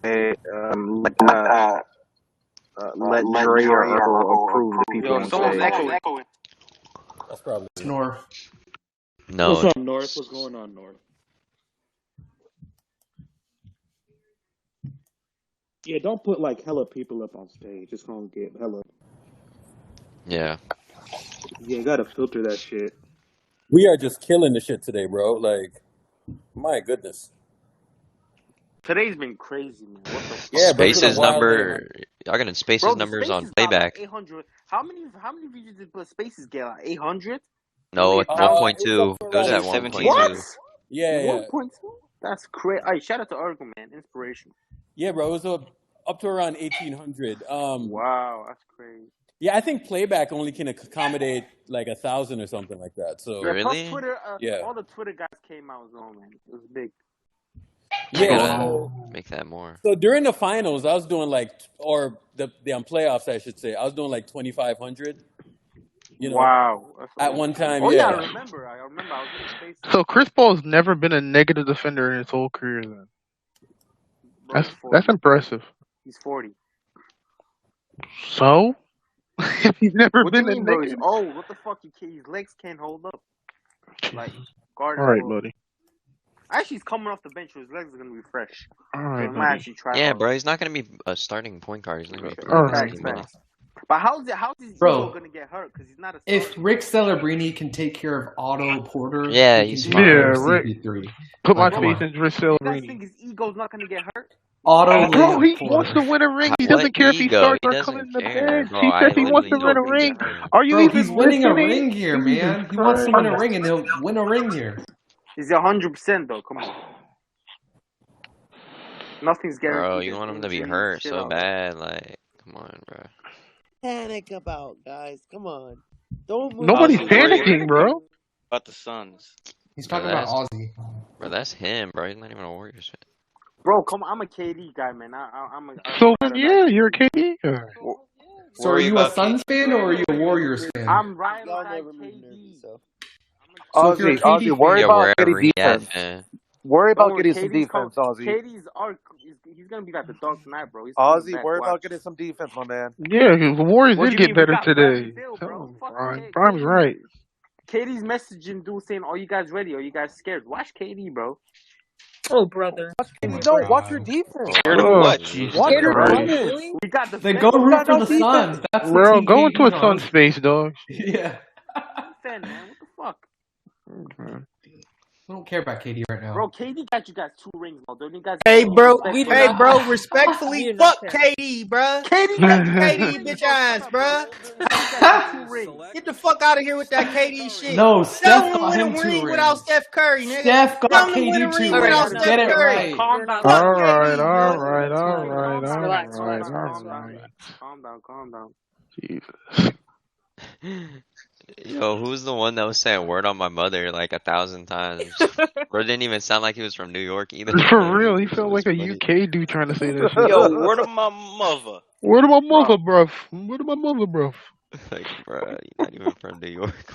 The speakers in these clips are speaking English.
not let Dre or Earl approve the people on Someone's stage. echoing. That's probably North. No. What's up, North? What's going on, North? Yeah, don't put like hella people up on stage. It's gonna get hella. Yeah. Yeah, you gotta filter that shit. we are just killing the shit today, bro. Like, my goodness. Today's been crazy, man. What the fuck? Yeah, bro. It's been a Spaces wild day, man. number. Y'all getting Spaces Bro, the numbers on Spaces got playback. like 800. How many videos did Spaces get? Like 800? No, it's It was 1.2. up to It was around at 17. 1.2. What? Yeah, yeah. 1.2? That's crazy. Alright, shout out to Urkel, man. Inspiration. Yeah, bro. It was up to around 1,800. Wow, that's crazy. Yeah, I think playback only can accommodate like 1,000 or something like that. So Yeah, plus Really? Twitter, yeah, all the Twitter guys came out as well, man. It was big. I yeah. gotta So, make that more. so during the finals, I was doing like, or the playoffs, I should say, I was doing like 2,500. You know, Wow. That's at awesome. one time. Oh, Yeah. I remember. I was in Spaces. So Chris Paul's never been a negative defender in his whole career. Then Bro, that's impressive. He's 40. So if he's never What do been you a mean, bro? negative, What the fuck? His legs can't hold up. Like, guard. all right, buddy. Actually, he's coming off the bench, so his legs are gonna be fresh. All So right, he might buddy. actually try. Yeah, hard. bro. He's not gonna be a starting point guard. He's gonna be All right. Facts, facts. But how's his Bro, ego gonna get hurt? Because he's not a If starter. Rick Celebrini can take care of Otto Porter, Yeah, he he's can fine. take care of Yeah, Rick. CP3. Put my Like, come faith on. in Chris You guys Celebrini. think his ego's not gonna get hurt? Otto Bro, he Porter. wants to win a ring. He What doesn't care if he ego? starts He or coming doesn't in the care, bench. bro. He I says he wants to literally win a don't ring. think he Are you Bro, even he's winning a listening? ring here, man. He wants to win a ring, and he'll win a ring here. Is he 100% though? Come on. Nothing's guaranteed. Bro, you want him to be hurt so bad. Like, come on, bro. Panic about, guys. Come on. Don't move. Nobody's on. panicking, bro. About the Suns. He's Bro, talking about Ozzy. Bro, that's him, bro. He's not even a Warriors fan. Bro, come on. I'm a KD guy, man. I'm a So yeah, you're a KD. So are you a Suns fan or are you a Warriors fan? I'm right Y'all on that never moved KD. nervous, so. So if you're a KD fan, worry Yeah, about wherever getting Riyadh defense. fan. Worry about Bro, getting some KD's defense, Ozzy. KD's he's gonna be like the Dark Knight, bro. He's coming Ozzy, back, worry watch. about getting some defense, my man. Yeah, the Warriors What did do you get mean? We better got today. Bradley Beal, Tell bro. him, Fuck Brian. K- Brian's KD. right. KD's messaging dude saying, "Are you guys ready? Are you guys scared?" Watch KD, bro. Oh, brother. No, watch your defense. Scared of Oh, what? Jesus Watch Scared your of Christ. what, defense. really? We got the then best go root got for no the defense. Suns. That's the Bro, team go KD's into a on. Sun space, dog. Yeah. fan, man. What the fuck, I don't care about KD right now. bro? KD got you guys 2 rings, bro. Don't you guys? Hey, bro. respect for Hey, that? bro. We Respectfully, do not fuck care. KD, bruh. KD Fuck got you 2 KD, rings, bitch bro. ass, Shut up, bruh. bro. KD got you 2 rings. Get the fuck out of here with that KD shit. No, No Steph one got win him a 2 ring without rings. Steph Curry, nigga. Steph got No one win a KD 2 ring without rings. Steph Get it Curry. right. Calm down. Fuck All right, KD, all bruh. right, all right, all Relax, right, relax, all relax. right. Calm down. Jesus. Yo, who's the one that was saying "word on my mother" like 1,000 times? Bro, didn't even sound like he was from New York either. For real, he felt was like a funny. UK dude trying to say that shit. Yo, word of my mother. Where to my mother, bruv? Where to my mother, bruv? Like, bro, you're not even from New York.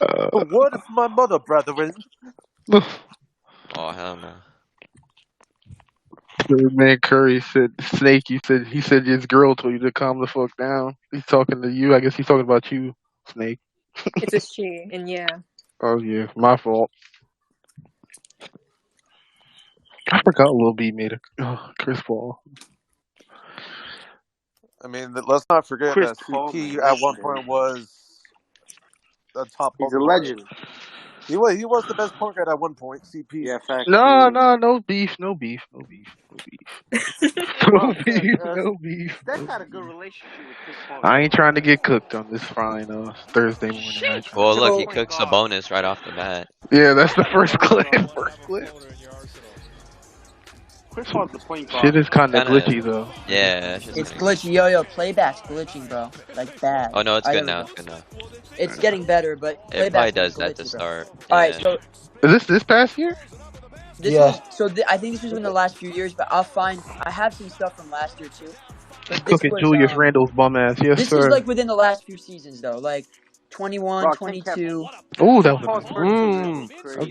The word of my mother, brethren. Oh, hell no. Man, Curry said, Snake, he said his girl told you to calm the fuck down. He's talking to you. I guess he's talking about you, Snake. It's a she, and yeah. Oh, yeah, my fault. I forgot Lil B made a Chris Paul. I mean, let's not forget Chris that Paul, CP man, at one point was a top. He's a legend. He was the best point guard at one point. CP. Yeah, facts. No beef. No beef. Steph had a good relationship with Chris Paul. I ain't trying to get cooked on this fine Thursday morning. Well, look, he cooks a bonus right off the bat. Yeah, that's the first clip. Chris Paul's the point guard. Shit is kind of glitchy though. Yeah. It's glitchy, yo. Playback's glitching, bro. Like bad. Oh no, it's good now. It's getting better, but It probably playback does glitchy, that to bro. start. All right, so is this past year? I think this was in the last few years, but I have some stuff from last year too. But Cooking Julius Randle's bum ass, yes this sir. was like within the last few seasons though, like 21, 22. Ooh, that was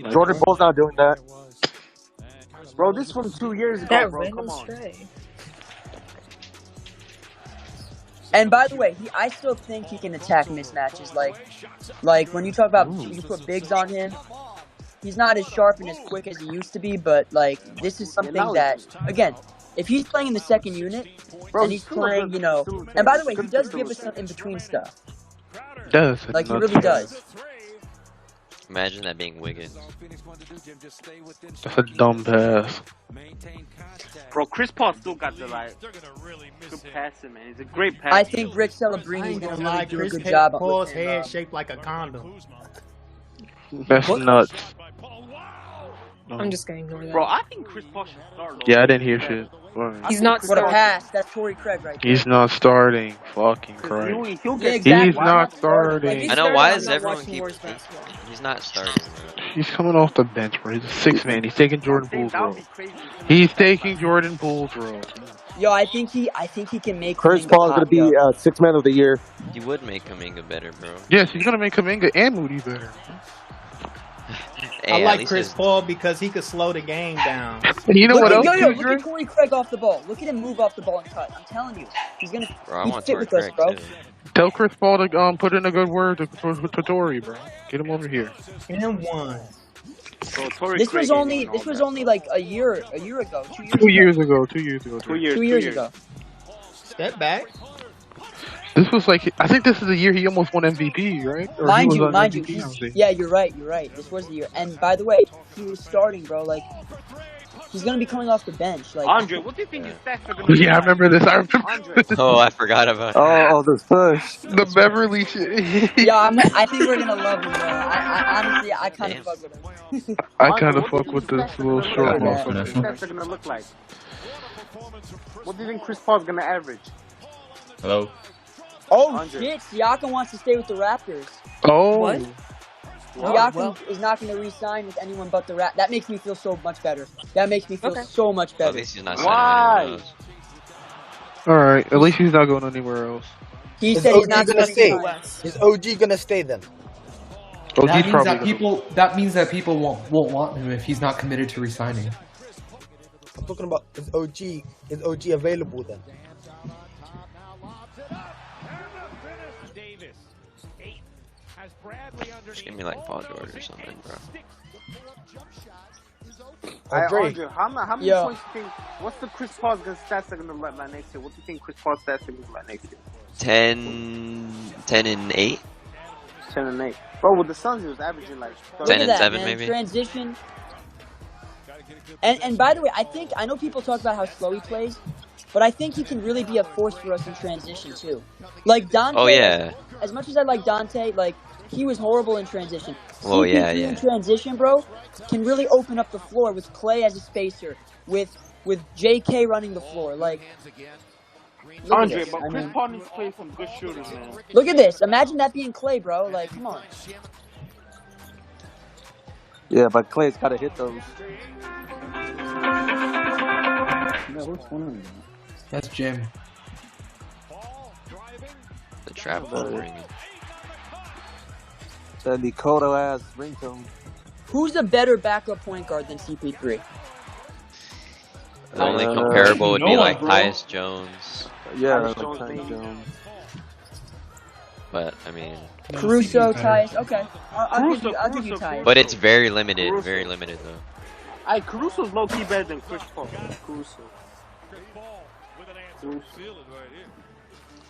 nice. Jordan Pole's not doing that. Bro, this from 2 years ago, That bro. random Come on. stray. And by the way, I still think he can attack mismatches. Like when you talk about you put bigs on him, he's not as sharp and as quick as he used to be. But like this is something that again, if he's playing in the second unit and he's playing, you know, and by the way, he does give us some in between stuff. Does Like he really does. Imagine that being Wiggins. That's a dumb pass. Bro, Chris Paul still got the like good passing, man. He's a great passer. I think Rick I Celebrini's ain't gonna gonna really lie, do a Chris good job. Paul's head shaped like a condom. That's nuts. I'm just gonna ignore that. Bro, I think Chris Paul should start. Yeah, I didn't hear shit. He's not What a starting. pass! That's Torrey Craig right there. He's not starting. Fucking Christ. He'll Yeah, get exactly. He's not starting. I know, why is everyone keep thinking he's not starting, bro? He's coming off the bench, bro. He's a 6-man. He's taking Jordan Poole's role. He's taking Jordan Poole's role. Yo, I think he can make Chris Kuminga Paul is pop, gonna be yo. 6th man of the year. You would make Kuminga better, bro. Yes, he's gonna make Kuminga and Moody better. Hey, I at like least Chris his- Paul because he could slow the game down. And you know what else? Look too, at Torrey Craig off the ball. Look at him move off the ball and cut. I'm telling you, he's gonna Bro, I he's want fit Torrey with us, Craig bro. too. Tell Chris Paul to put in a good word to Tory, bro. Get him over here. And one. Bro, This was only like a year ago, 2 years 2 years ago. 2 years ago. 2 years. 2 years ago. Step back. This was like, I think this is the year he almost won MVP, right? Or Mind he you, was on MVP, I think. yeah, you're right. This was the year. And by the way, he was starting, bro. Like, he's gonna be coming off the bench. Like, Andre, what do you think his stats are gonna be? Yeah, I remember this. I remember Andre. this. Oh, I forgot about that. Oh, the push. The Beverly shit. yeah, I think we're gonna love him, bro. I honestly, I kind of fuck with him. I kind of fuck with this little short What do you motherfucker. think his stats are gonna look like? What do you think Chris Paul's gonna average? Hello? Oh Andre. shit! Siakam wants to stay with the Raptors. Oh. What? Siakam is not going to re-sign with anyone but the Raptors. That makes me feel so much better. That makes me feel so much Well, better. at least he's not Why? Alright, at least he's not going anywhere else. He Is said he's OG not gonna going to stay? resign. Is OG gonna stay then? OG's That means probably that gonna- people. That means that people won't want him if he's not committed to resigning. I'm talking about is OG available then? Just give me like Paul George or something, bro. Andre. Andre, how many Yo. points do you think? What's the Chris Paul's stats are gonna look like next year? What do you think Chris Paul's stats are gonna look like next year? 10 and 8. 10 and 8. Bro, with the Suns, he was averaging like 10 Look at and that, 7 man. maybe. Transition. And by the way, I know people talk about how slow he plays, but I think he can really be a force for us in transition too. Like Dante. Oh yeah. As much as I like Dante, like he was horrible in transition. Well, CP3 yeah. in transition, bro, can really open up the floor with Clay as a spacer, with JK running the floor. Like, look Andre, at this. but I Chris mean, Paul needs to play some good shooters, man. look at this. Imagine that being Clay, bro. Like, come on. Yeah, but Clay's gotta hit those. That's Jim. The trap phone ringing. That Dakota ass ringtone. Who's a better backup point guard than CP3? The only comparable would be no like one, bro. Tyus Jones, Yeah, Tyus like Jones, Tyus maybe. Jones. but I mean, Caruso, CP's better. Tyus. Okay, I'll give you Caruso. Tyus. but it's very limited, Caruso. very limited though. Caruso's low key better than Chris Paul. Caruso.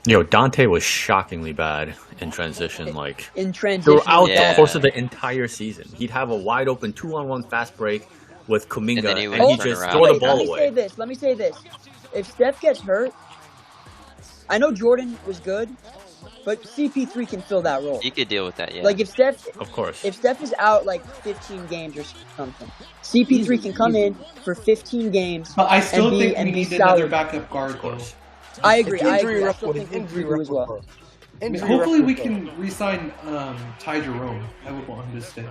Yo, Dante was shockingly bad in transition, like In transition. throughout Yeah. the course of the entire season. He'd have a wide open 2-on-1 fast break with Kuminga, And then he would and he'd turn just around. throw the Wait, ball let away. me say this. If Steph gets hurt, I know Jordan was good, but CP3 can fill that role. You could deal with that, yeah. Like if Steph is out like 15 games or something, CP3 can come in for 15 games. But I still and think we be need solid. another backup guard, though. I agree. His I injury agree. I record, still his think injury we do as record, well. bro. I mean, Injury hopefully we record, can re-sign Ty Jerome. I would want him to stay.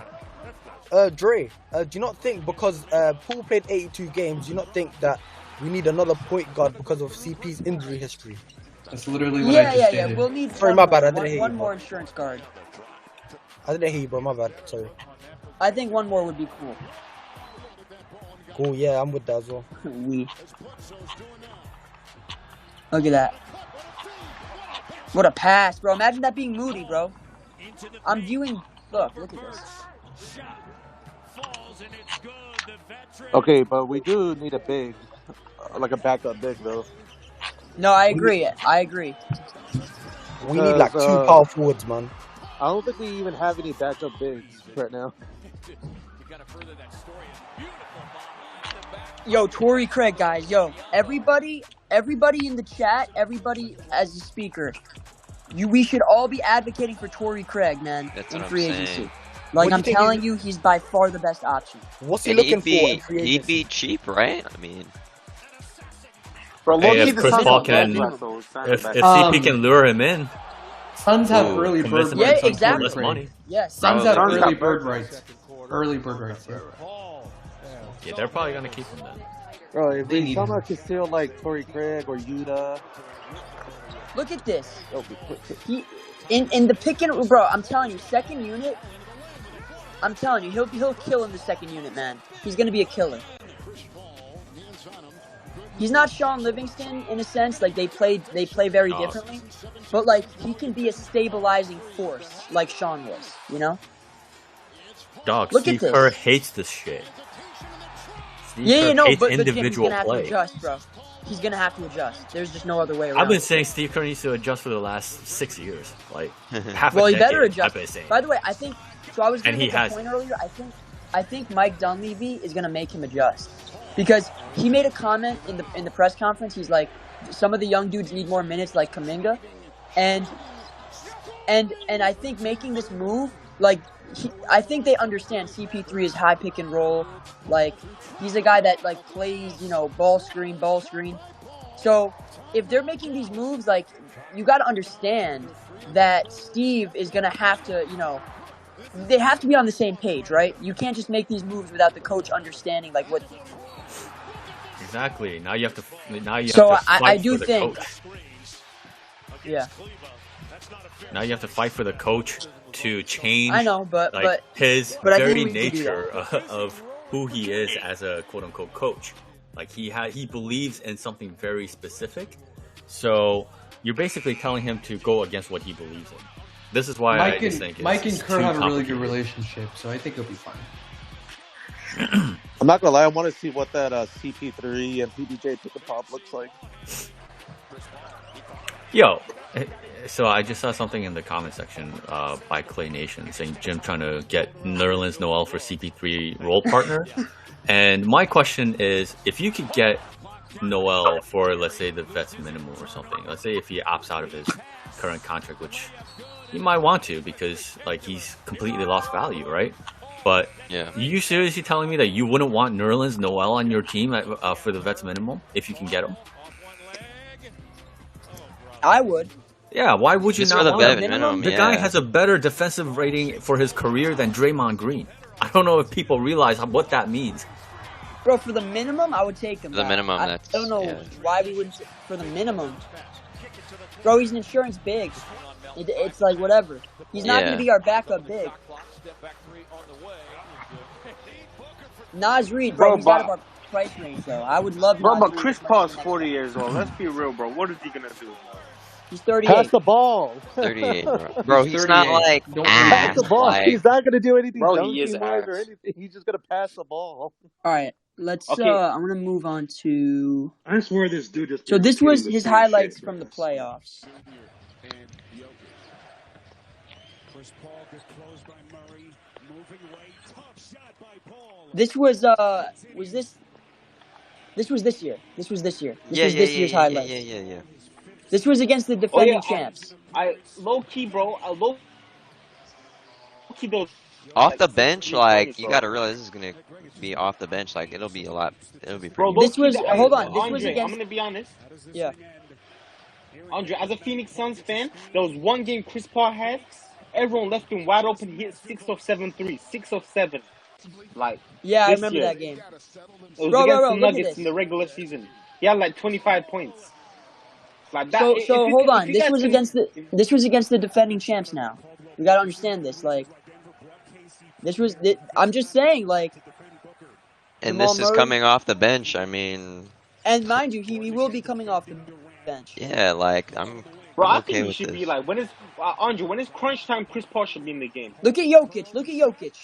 Dre, do you not think because Paul played 82 games, do you not think that we need another point guard because of CP's injury history? That's literally what I just stated. Yeah. We'll need Sorry, one my bad, I more- didn't hear one you, more bro. insurance guard. I didn't hear you, bro. My bad. Sorry. I think one more would be cool. Cool, yeah, I'm with that as well. Look at that. What a pass, bro. Imagine that being Moody, bro. I'm viewing... Look at this. Okay, but we do need a big, like a backup big, though. No, I agree. We need like 2 power forwards, man. I don't think we even have any backup bigs right now. Yo, Torrey Craig, guys. Yo, everybody in the chat, everybody as a speaker, we should all be advocating for Torrey Craig, man, That's in what free I'm agency. saying. Like, I'm telling you, he's by far the best option. What's he looking for in free agency? He'd be cheap, right? I mean, Bro, hey, if Chris Paul can, if CP can lure him in, Suns have early bird rights. Yeah, exactly. Less money. Yes. Suns have early bird rights. Early bird rights. Yeah. Yeah, they're probably gonna keep him then. Bro, if we somehow can steal like Torrey Craig or Yuta. Look at this. He in the pick and bro, I'm telling you, second unit. I'm telling you, he'll kill in the second unit, man. He's gonna be a killer. He's not Sean Livingston in a sense, like they play very differently, but like he can be a stabilizing force like Sean was, you know? Dog, Look Steve at this. Kerr hates this shit. Steve Yeah, Kerr no, hates but individual he's gonna have play. to adjust, bro. He's gonna have to adjust. There's just no other way around. I've been saying Steve Kerr needs to adjust for the last 6 years, like half well, a he decade. better adjust. I've been saying. By the way, I think so. I was going And to he make a has. point earlier. I think Mike Dunleavy is going to make him adjust because he made a comment in the press conference. He's like, some of the young dudes need more minutes, like Kuminga, and I think making this move, like, I think they understand CP3 is high pick and roll. Like, he's a guy that like plays, you know, ball screen. So if they're making these moves, like, you got to understand that Steve is going to have to, you know, they have to be on the same page, right? You can't just make these moves without the coach understanding, like, what. Exactly. Now you have to fight I do for the think, coach. Yeah. Now you have to fight for the coach to change. I know, but his but very nature of who he is as a quote unquote coach. Like he believes in something very specific. So you're basically telling him to go against what he believes in. This is why I just think Mike and Kerr have a really good complicated. relationship, so I think it'll be fine. I'm not gonna lie, I want to see what that CP3 and PBJ pick and pop looks like. Yo, so I just saw something in the comment section by Clay Nation saying Jim trying to get Nerlens Noel for CP3 role partner. And my question is, if you could get Noel for, let's say, the vet's minimum or something, let's say if he opts out of his current contract, which he might want to because like he's completely lost value, right? But you seriously telling me that you wouldn't want Nerlens Noel on your team for the vet's minimum if you can get him? I would. Yeah, why would you Just not for the want him? vet minimum, The guy has a better defensive rating for his career than Draymond Green. I don't know if people realize what that means. Bro, for the minimum, I would take him. For the minimum, I don't know why we wouldn't. For the minimum. Bro, he's an insurance big. It's like whatever. He's not going to be our backup big. Nas Reed, bro, he's out of our price range, though. I would love Bro, Nas but Reed Chris Paul's 40 years old. Let's be real, bro. What is he going to do? He's 38. Pass the ball. 38, bro. He's not like pass the ball. Like, He's not gonna do anything. Bro, he is dunking-wise or ass. anything. He's just gonna pass the ball. All right, let's. Okay. I'm gonna move on to. I swear this dude just. So this was his highlights from the playoffs. This was this. This was this year. This was this year. This was this year's highlights. Yeah. This was against the defending champs. I low key, bro. Low key, those Off the bench, like you gotta realize this is gonna be off the bench. Like it'll be pretty. Bro, This was hold on. This Andre, was against. I'm gonna be honest. Yeah. Andre, as a Phoenix Suns fan, there was one game Chris Paul had. Everyone left him wide open. He hit 6 of 7 threes. 6 of 7. Like Yeah, I this remember year. that game. It was Bro, against the look at Nuggets this. in the regular season. He had like 25 points. Like that. So hold on. This was against the defending champs. Now we gotta understand this. Like, I'm just saying. Like, And Jamal this is Murray. coming off the bench. I mean, And mind you, he will be coming off the bench. yeah, like I'm I okay think he with should this. be like when it's Andre. When it's crunch time, Chris Paul should be in the game. Look at Jokic. Look at Jokic.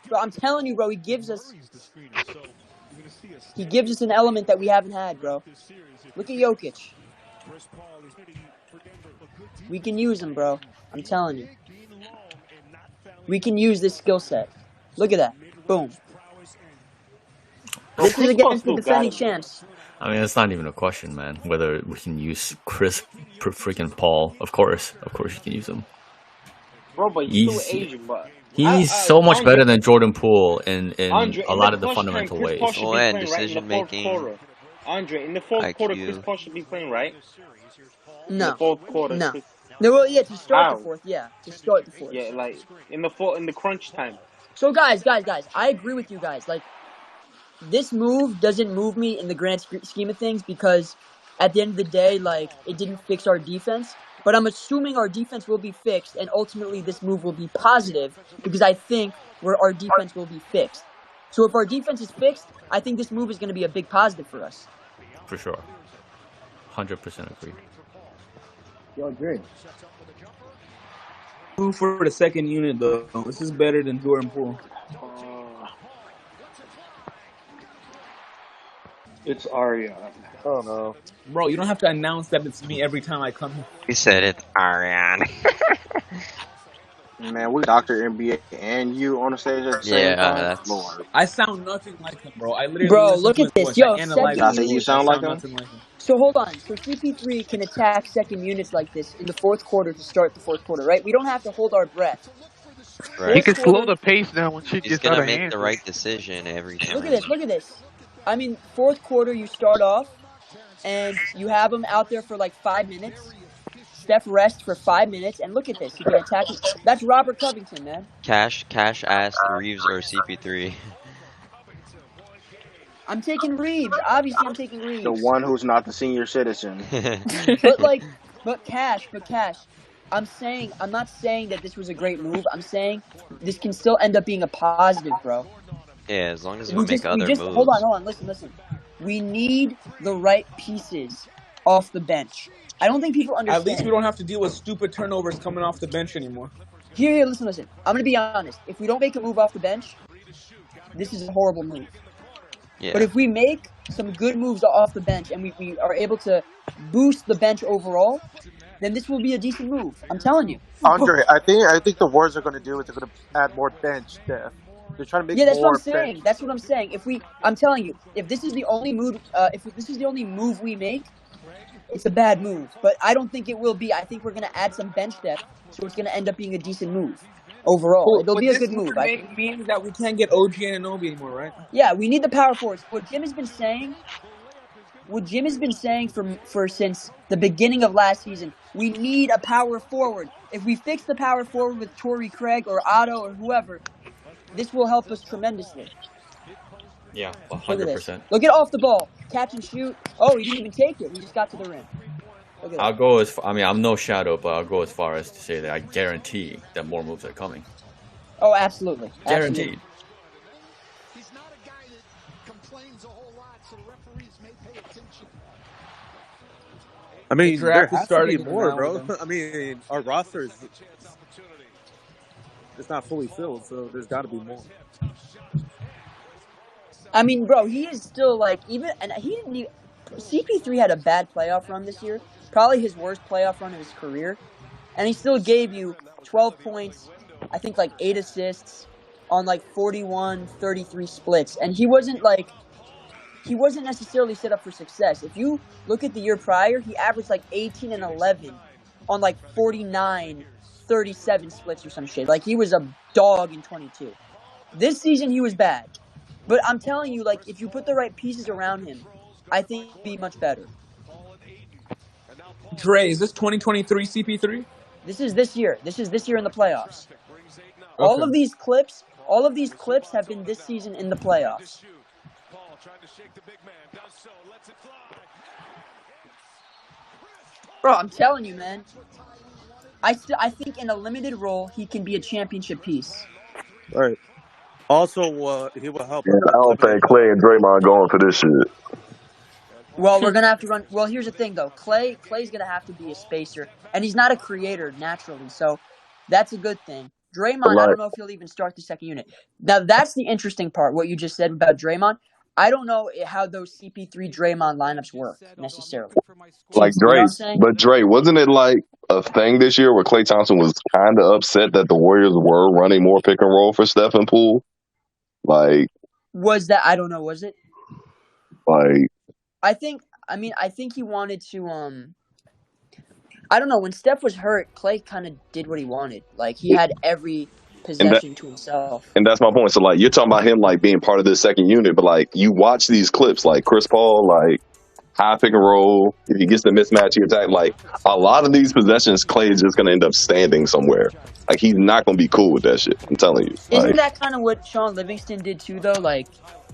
Bro, I'm telling you, bro, he gives us an element that we haven't had, bro. Look at Jokic. We can use him, bro. I'm telling you. We can use this skill set. Look at that. Boom. Bro, This is Chris Paul against the still got defending him. champs. I mean, it's not even a question, man. Whether we can use Chris freaking Paul. Of course you can use him. Bro, but he's still Asian, but he's so much Andre, better than Jordan Poole in Andre, a lot of the fundamental Chris ways. Paul should be and playing right in the decision fourth making. quarter. Andre, in the fourth quarter, IQ. Chris Paul should be playing right. No. In the fourth quarter. No. Chris... No, well, yeah, to start How? the fourth. Yeah, to start the fourth. Yeah, like in the crunch time. So, guys, I agree with you guys. Like, this move doesn't move me in the grand scheme of things because at the end of the day, like, it didn't fix our defense. But I'm assuming our defense will be fixed, and ultimately this move will be positive because I think our defense will be fixed. So if our defense is fixed, I think this move is going to be a big positive for us. For sure. 100% agree. Yo, Dre. Move for the second unit, though. This is better than Jordan Poole. It's Ariane. Oh no. Bro, you don't have to announce that it's me every time I come here. He said it, Ariane. Man, we Dr. NBA and you on the stage at the same time. That's... Lord. I sound nothing like him, bro. I literally Bro, listen look to at his this. voice. Yo, I analyze his voice. You sound like him? Nothing like him. So hold on. So CP3 can attack second units like this in the fourth quarter to start the fourth quarter, right? We don't have to hold our breath. Right. He can slow the pace down when shit He's gets out gonna of make hand. the right decision every time. Look at this. Look at this. I mean, fourth quarter, you start off, and you have him out there for like 5 minutes. Steph rests for 5 minutes, and look at this. He can attack. That's Robert Covington, man. Cash asked Reeves or CP3. I'm taking Reeves. Obviously, I'm taking Reeves. The one who's not the senior citizen. But Cash. I'm not saying that this was a great move. I'm saying this can still end up being a positive, bro. Yeah, as long as we make other moves. Hold on. Listen. We need the right pieces off the bench. I don't think people understand. At least we don't have to deal with stupid turnovers coming off the bench anymore. Here, listen. I'm going to be honest. If we don't make a move off the bench, this is a horrible move. Yeah. But if we make some good moves off the bench and we are able to boost the bench overall, then this will be a decent move. I'm telling you. Andre, I think the Warriors are going to do is they're going to add more bench depth. They're trying to make that's more what I'm saying. bench. That's what I'm saying. I'm telling you, if this is the only move, we make, it's a bad move. But I don't think it will be. I think we're going to add some bench depth, so it's going to end up being a decent move overall. It'll be a good move. Means that we can't get OG and Anunoby anymore, right? Yeah, we need the power forwards. What Jim has been saying for since the beginning of last season, we need a power forward. If we fix the power forward with Torrey Craig or Otto or whoever, this will help us tremendously. Yeah, 100%. Look at off the ball. Catch and shoot. Oh, he didn't even take it. He just got to the rim. Look at that. I'll go as far, I mean, I'm no shadow, but I'll go as far as to say that I guarantee that more moves are coming. Oh, absolutely. Guaranteed. He's not a guy that complains a whole lot, so referees may pay attention. I mean, there has to be starting more, now, bro. though. I mean, our roster is it's not fully filled, so there's got to be more. I mean, bro, he is still like CP3 had a bad playoff run this year, probably his worst playoff run of his career, and he still gave you 12 points, I think like 8 assists on like 41-33 splits, and he wasn't necessarily set up for success. If you look at the year prior, he averaged like 18 and 11 on like 49-37 splits or some shit. Like, he was a dog in 22. This season, he was bad. But I'm telling you, like, if you put the right pieces around him, I think he'd be much better. Dre, is this 2023 CP3? This is this year. This is this year in the playoffs. Okay. All of these clips have been this season in the playoffs. Bro, I'm telling you, man. I think in a limited role, he can be a championship piece. Right. Also, he will help. Yeah, I don't think Clay and Draymond going for this shit. Well, we're gonna have to run. Well, here's the thing though. Clay's gonna have to be a spacer, and he's not a creator naturally, so that's a good thing. Draymond, I Like, don't know if he'll even start the second unit. Now, that's the interesting part. What you just said about Draymond, I don't know how those CP3 Draymond lineups work necessarily. like You know Dre, what I'm saying? but Dre, wasn't it like a thing this year where Klay Thompson was kind of upset that the Warriors were running more pick and roll for Steph and Poole? Like, Was that? I don't know. Was it? like, I think he wanted to. I don't know. When Steph was hurt, Clay kind of did what he wanted. Like he had every and that, possession to himself. and that's my point. So, like, you're talking about him like being part of this second unit, but like, you watch these clips, like Chris Paul, like high pick and roll. If he gets the mismatch, he attack. Like a lot of these possessions, Clay is just going to end up standing somewhere. Like he's not going to be cool with that shit. I'm telling you. Isn't Like, that kind of what Sean Livingston did too, though? Like,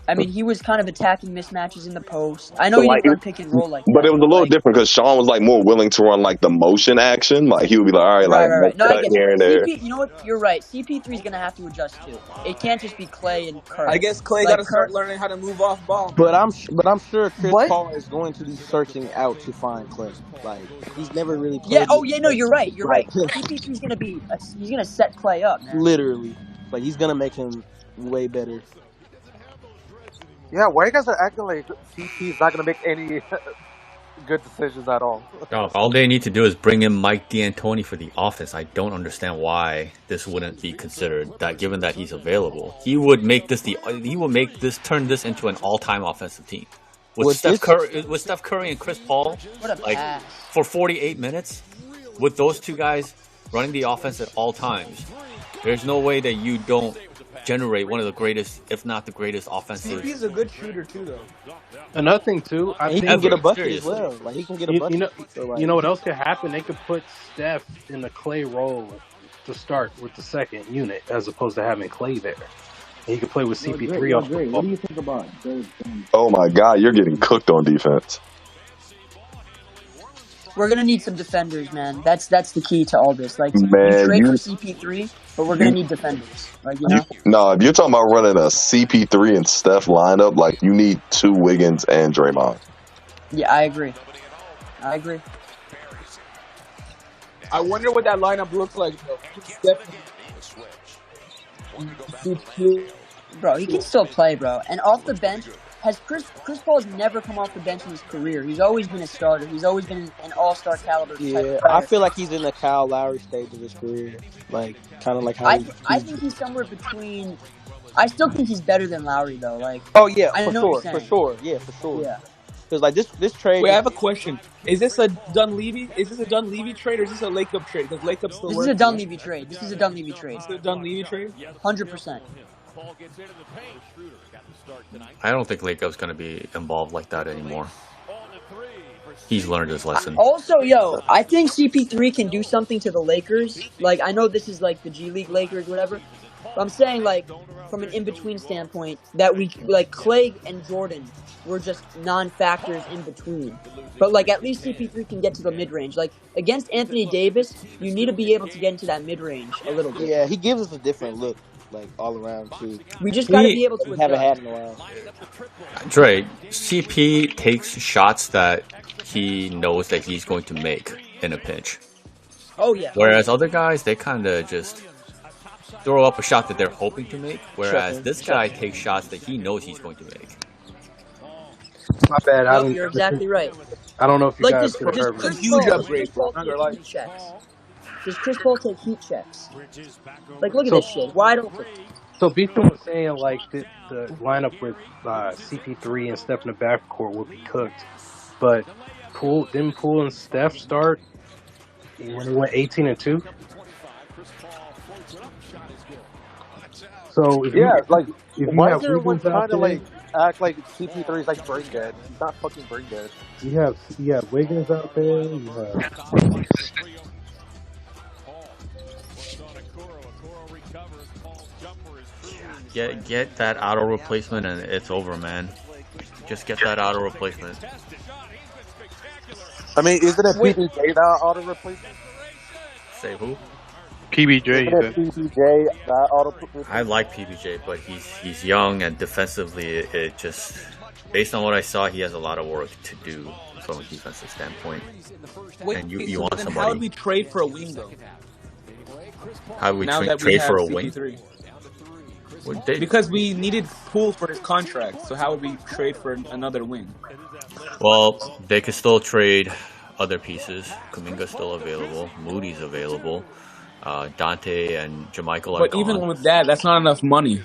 I mean, he was kind of attacking mismatches in the post. I know so he like, didn't run pick and roll like but that, it was a little like, different because Sean was like more willing to run like the motion action. Like he would be like, all right, like right. No, I cut get here you. and there. You know what? You're right. CP3 is gonna have to adjust too. It can't just be Clay and Kurt. I guess Clay Like got to start learning how to move off ball. But I'm sure Chris What? Paul is going to be searching out to find Clay. Like he's never really played. Yeah. Oh yeah. No, you're right. You're right. CP3 is gonna be. He's gonna set Clay up, man. Literally, like he's gonna make him way better. Yeah, why you guys are acting like CP's not gonna make any good decisions at all? No, all they need to do is bring in Mike D'Antoni for the offense. I don't understand why this wouldn't be considered. That given that he's available, he would make this turn this into an all-time offensive team with Steph Curry and Chris Paul. Like for 48 minutes, with those two guys running the offense at all times, there's no way that you don't generate one of the greatest, if not the greatest, offensive. CP's a good shooter too, though. Another thing too, he can get a bucket as well. Like he can get a bucket. You know what else could happen? They could put Steph in the Clay role to start with the second unit, as opposed to having Clay there. And he could play with CP3 off the ball. What do you think about it? Oh my God, you're getting cooked on defense. We're gonna need some defenders, man. That's the key to all this. Like, Man, you trade for CP3, but we're gonna need defenders. Like, you know. No, if you're talking about running a CP3 and Steph lineup, like you need two Wiggins and Draymond. Yeah, I agree. I wonder what that lineup looks like, though. Bro, he can still play, bro. And off the bench, Chris Paul has never come off the bench in his career. He's always been a starter. He's always been an all-star caliber type of player. I feel like he's in the Kyle Lowry stage of his career. Like, kind of like how I think he's somewhere between... I still think he's better than Lowry, though. Like, oh, yeah, for sure. Yeah. Because, like, this trade... Wait, I have a question. Is this a Dunleavy? Is this a Dunleavy trade or is this a Lake Up trade? Because Lake Up still This works. Is a Dunleavy trade. This is a Dunleavy trade. Is it a Dunleavy trade? 100%. I don't think Lake Up's going to be involved like that anymore. He's learned his lesson. Also, I think CP3 can do something to the Lakers. Like, I know this is like the G League Lakers, whatever. But I'm saying, like, from an in-between standpoint, that we, like, Clay and Jordan were just non-factors in between. But, like, at least CP3 can get to the mid-range. Like, against Anthony Davis, you need to be able to get into that mid-range a little bit. Yeah, he gives us a different look, like, all around, too. We just got to be able to adjust. Haven't had in a while. Dre, CP takes shots that he knows that he's going to make in a pinch. Oh, yeah. Whereas other guys, they kind of just throw up a shot that they're hoping to make, whereas this guy takes shots that he knows he's going to make. My bad. You're exactly right. I don't know if you like guys could have heard a huge upgrade, bro. Does Chris Paul take heat checks? Like, look at this shit. Wide open. So Beefton was saying, like, the lineup with CP3 and Steph in the backcourt would be cooked. But Poole and Steph start when he went 18-2? So if why is everyone trying to like act like CP3 is like brain dead? He's not fucking brain dead. You have Wiggins out there. You have Get that auto replacement and it's over, man. Just get that auto replacement. I mean, isn't it PBJ that auto replacement? Say who? PBJ, Isn't you it said. PBJ that auto? I like PBJ, but he's young and defensively, it just based on what I saw, he has a lot of work to do from a defensive standpoint. Wait, And you so want then how would somebody. we trade for a wing though? How would we Now that we trade for have a wing? CP3, because we needed Poole for his contract. So how would we trade for another wing? Well, they could still trade other pieces. Kuminga's still available. Moody's available. Dante and Jermichael are But gone. even with that, that's not enough money.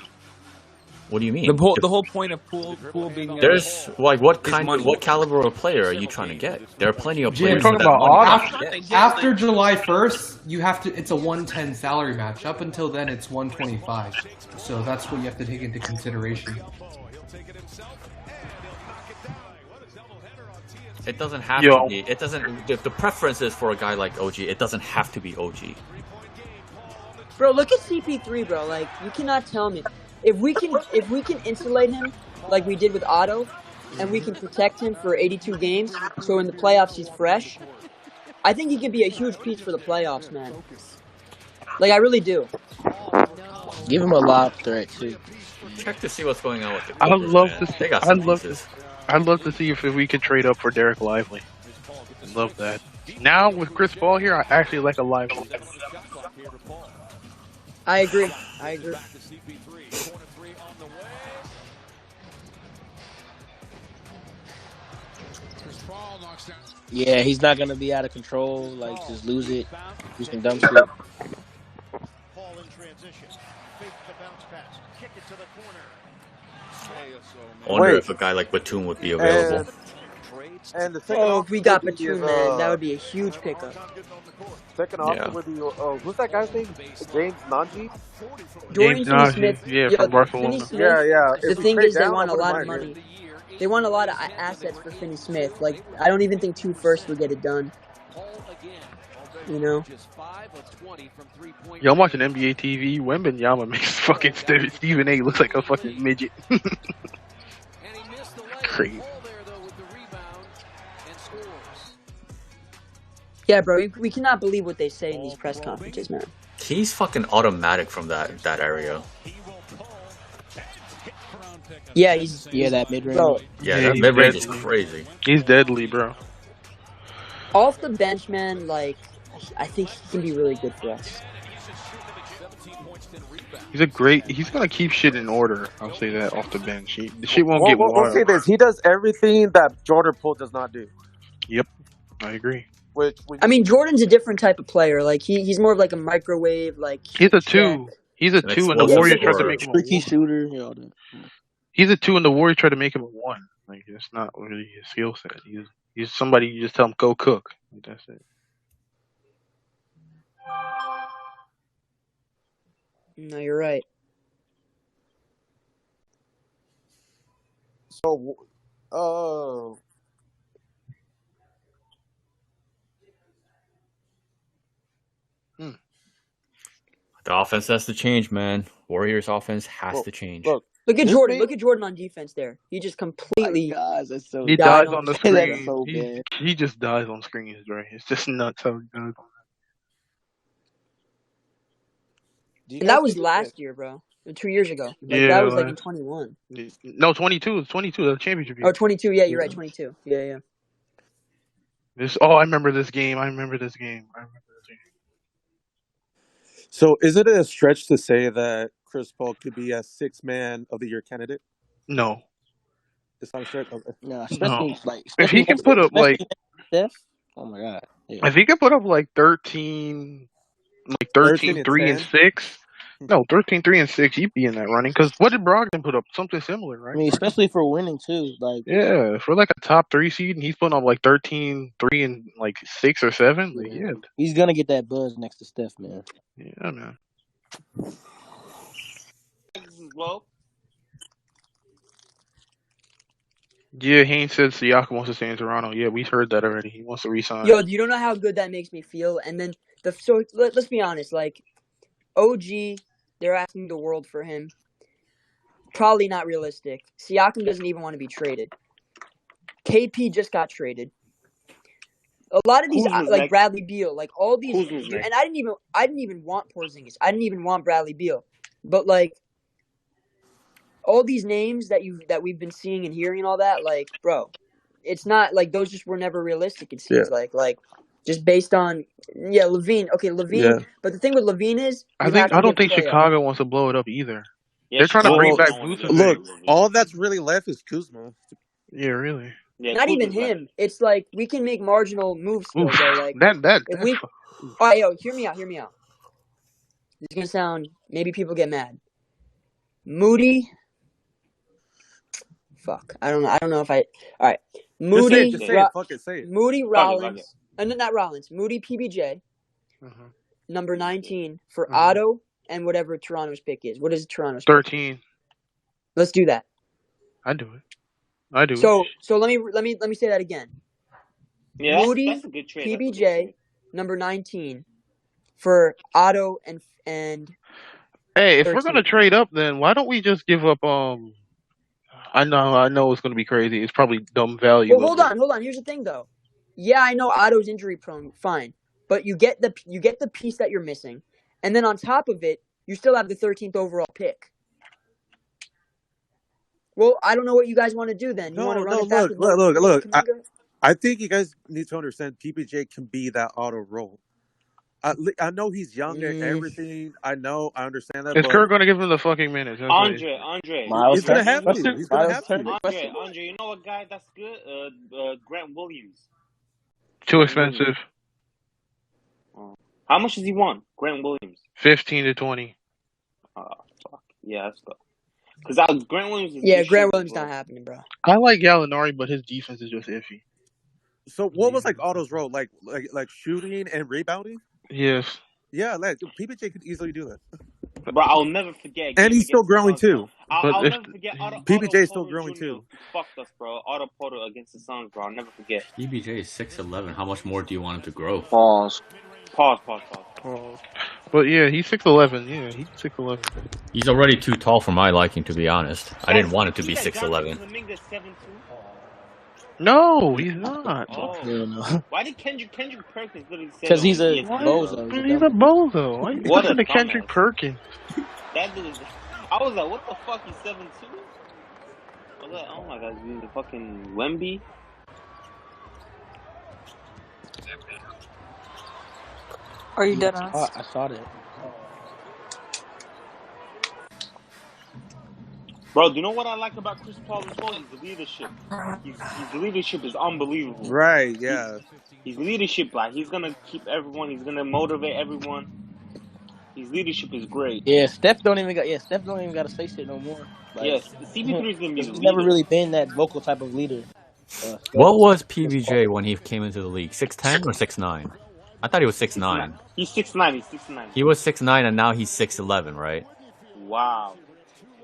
What do you mean? The whole point of Poole being there There's like what money. caliber of player are you trying to get? There are plenty of Jim, players for that money. after July 1st, you have to. It's a 110 salary match. Up until then, it's 125. So that's what you have to take into consideration. It doesn't have to be. It doesn't. If the preference is for a guy like OG, it doesn't have to be OG. Bro, look at CP3, bro. Like, you cannot tell me if we can insulate him like we did with Otto, and we can protect him for 82 games, so in the playoffs he's fresh. I think he could be a huge piece for the playoffs, man. Like, I really do. Give him a lob threat too. Check to see what's going on with the I'd Clippers, love man. to see. They got some pieces. I'd love to see if we could trade up for Derek Lively. I'd love that. Now with Chris Paul here, I actually like a Lively. I agree. Yeah, he's not gonna be out of control. Like, just lose it, do some dumb shit. I wonder if a guy like Batum would be available. And the Oh, if we got Batum, man, that would be a huge pickup. Second option would be who's that guy's name? James Nanji? Dorian Finney-Smith. Yeah, from Barcelona. Finney-Smith, Yeah. The thing is, they want a lot of money. They want a lot of assets for Finney-Smith. Like, I don't even think 2 firsts would get it done. You know? Yo, I'm watching NBA TV. Wembanyama makes fucking Stephen A. looks like a fucking midget. Crazy. Yeah, bro, we cannot believe what they say in these press conferences, man. He's fucking automatic from that area. Yeah, that mid range. Bro, Yeah, that mid range is crazy. He's deadly, bro. Off the bench, man, like, I think he can be really good for us. He's gonna keep shit in order. I'll say that off the bench. The shit won't get wild. We'll say this: he does everything that Jordan Poole does not do. Yep, I agree. I mean, Jordan's a different type of player. Like he's more of like a microwave. Like he's a 2. He's a 2, and the Warriors tried to make him a 1. Shooter. He's a 2, and the Warriors tried to make him a 1. Like, it's not really his skill set. He's somebody you just tell him go cook. That's it. No, you're right. So, The offense has to change, man. Warriors offense has to change. Look at Jordan. Look at Jordan on defense there. He just completely. He dies on the screen. He just dies on screens, bro. It's just nuts how he does. And that was last year, bro. 2 years ago. Like, that was like in 21. No, 22. It's 22. The championship year. Oh, 22. Yeah, you're right. 22. Yeah. I remember this game. So, is it a stretch to say that Chris Paul could be a 6th man of the year candidate? No. It's not a stretch. No, especially if he can put up like Steph. Oh my god. Yeah. If he can put up like 13, 3 and 6. No, 13, 3 and 6, he'd be in that running. Because what did Brogdon put up? Something similar, right? I mean, especially for winning too. Like, yeah, for like a top 3 seed, and he's putting up like 13, 3 and like 6 or 7. Like, yeah, he's gonna get that buzz next to Steph, man. Yeah, man. Well, yeah, Haynes said Siakam wants to stay in Toronto. Yeah, we heard that already. He wants to resign. Yo, you don't know how good that makes me feel. And then let's be honest, like OG, they're asking the world for him. Probably not realistic. Siakam doesn't even want to be traded. KP just got traded. A lot of these, Kuzma's like next. Bradley Beal, like all these, Kuzma's and next. I didn't even want Porzingis. I didn't even want Bradley Beal, but like all these names that we've been seeing and hearing and all that, like, bro, it's not like those just were never realistic. It seems like just based on Levine. Okay, Levine. Yeah. But the thing with Levine is I have don't think play Chicago wants to blow it up either. Yeah, They're trying to bring Chicago back don't want to do Vucevic. Look, all that's really left is Kuzma. Yeah, really. Yeah, Not even Kuzma's left. him. It's like we can make marginal moves still. Oof. Though, like if we. All right, yo, hear me out. This is gonna sound. Maybe people get mad. Moody. Fuck. I don't know if I. All right. Moody. Just say it. Fuck it. Say it. Moody Rollins. Not Rollins. Moody PBJ. Mm-hmm. Number 19 for Otto and whatever Toronto's pick is. What is Toronto's 13. Pick? Let's do that. I do it. So let me say that again. Yeah, Moody that's a good trade. PBJ number 19 for Otto and Hey, if 13. we're gonna trade up, then why don't we just give up? I know it's gonna be crazy. It's probably dumb value. Well, hold on. Here's the thing, though. Yeah, I know Otto's injury prone. Fine, but you get the piece that you're missing, and then on top of it, you still have the 13th overall pick. Well, I don't know what you guys want to do then. You want to run it back? Look. I think you guys need to understand PBJ can be that auto role. I know he's young and everything. I understand that. Is Kurt gonna give him the fucking minutes? Andre. He's gonna have to. He's gonna have to. Andre, you know a guy that's good? Grant Williams. Too expensive. How much does he want? Grant Williams. 15 to 20. Oh, fuck. Yeah, let's go. Because Grant Williams is Grant Williams not happening, bro. I like Gallinari, but his defense is just iffy. So what was like Otto's role? Like shooting and rebounding? Yes. Yeah, like PBJ could easily do that. Bro, I'll never forget. And he's still growing too. I'll never forget. PBJ is still growing too. Fucked us, bro. Otto Porter against the Suns, bro. I'll never forget. PBJ is 6'11". How much more do you want him to grow? Pause. But yeah, he's 6'11". Yeah, he's 6'11". He's already too tall for my liking, to be honest. I didn't want him to be 6'11". No, he's not. Oh. No. Why did Kendrick Perkins literally say? Because he's a bozo. He's a bozo. Why What listen to dumbass. Kendrick Perkins? That dude is. I was like, what the fuck? He's 7'2". I was like, oh my god, he's the fucking Wemby. Are you dead on us? I saw that. Bro, do you know what I like about Chris Paul as well? His leadership. His leadership is unbelievable. Right, yeah. His leadership, like, he's gonna keep everyone, he's gonna motivate everyone. His leadership is great. Yeah, Steph don't even got to say shit no more. Like, yes, CP3 is gonna be the he's leader. never really been that vocal type of leader. What was PBJ when he came into the league? 6'10" or 6'9"? I thought he was 6'9". He's 6'9". He was 6'9", and now he's 6'11", right? Wow.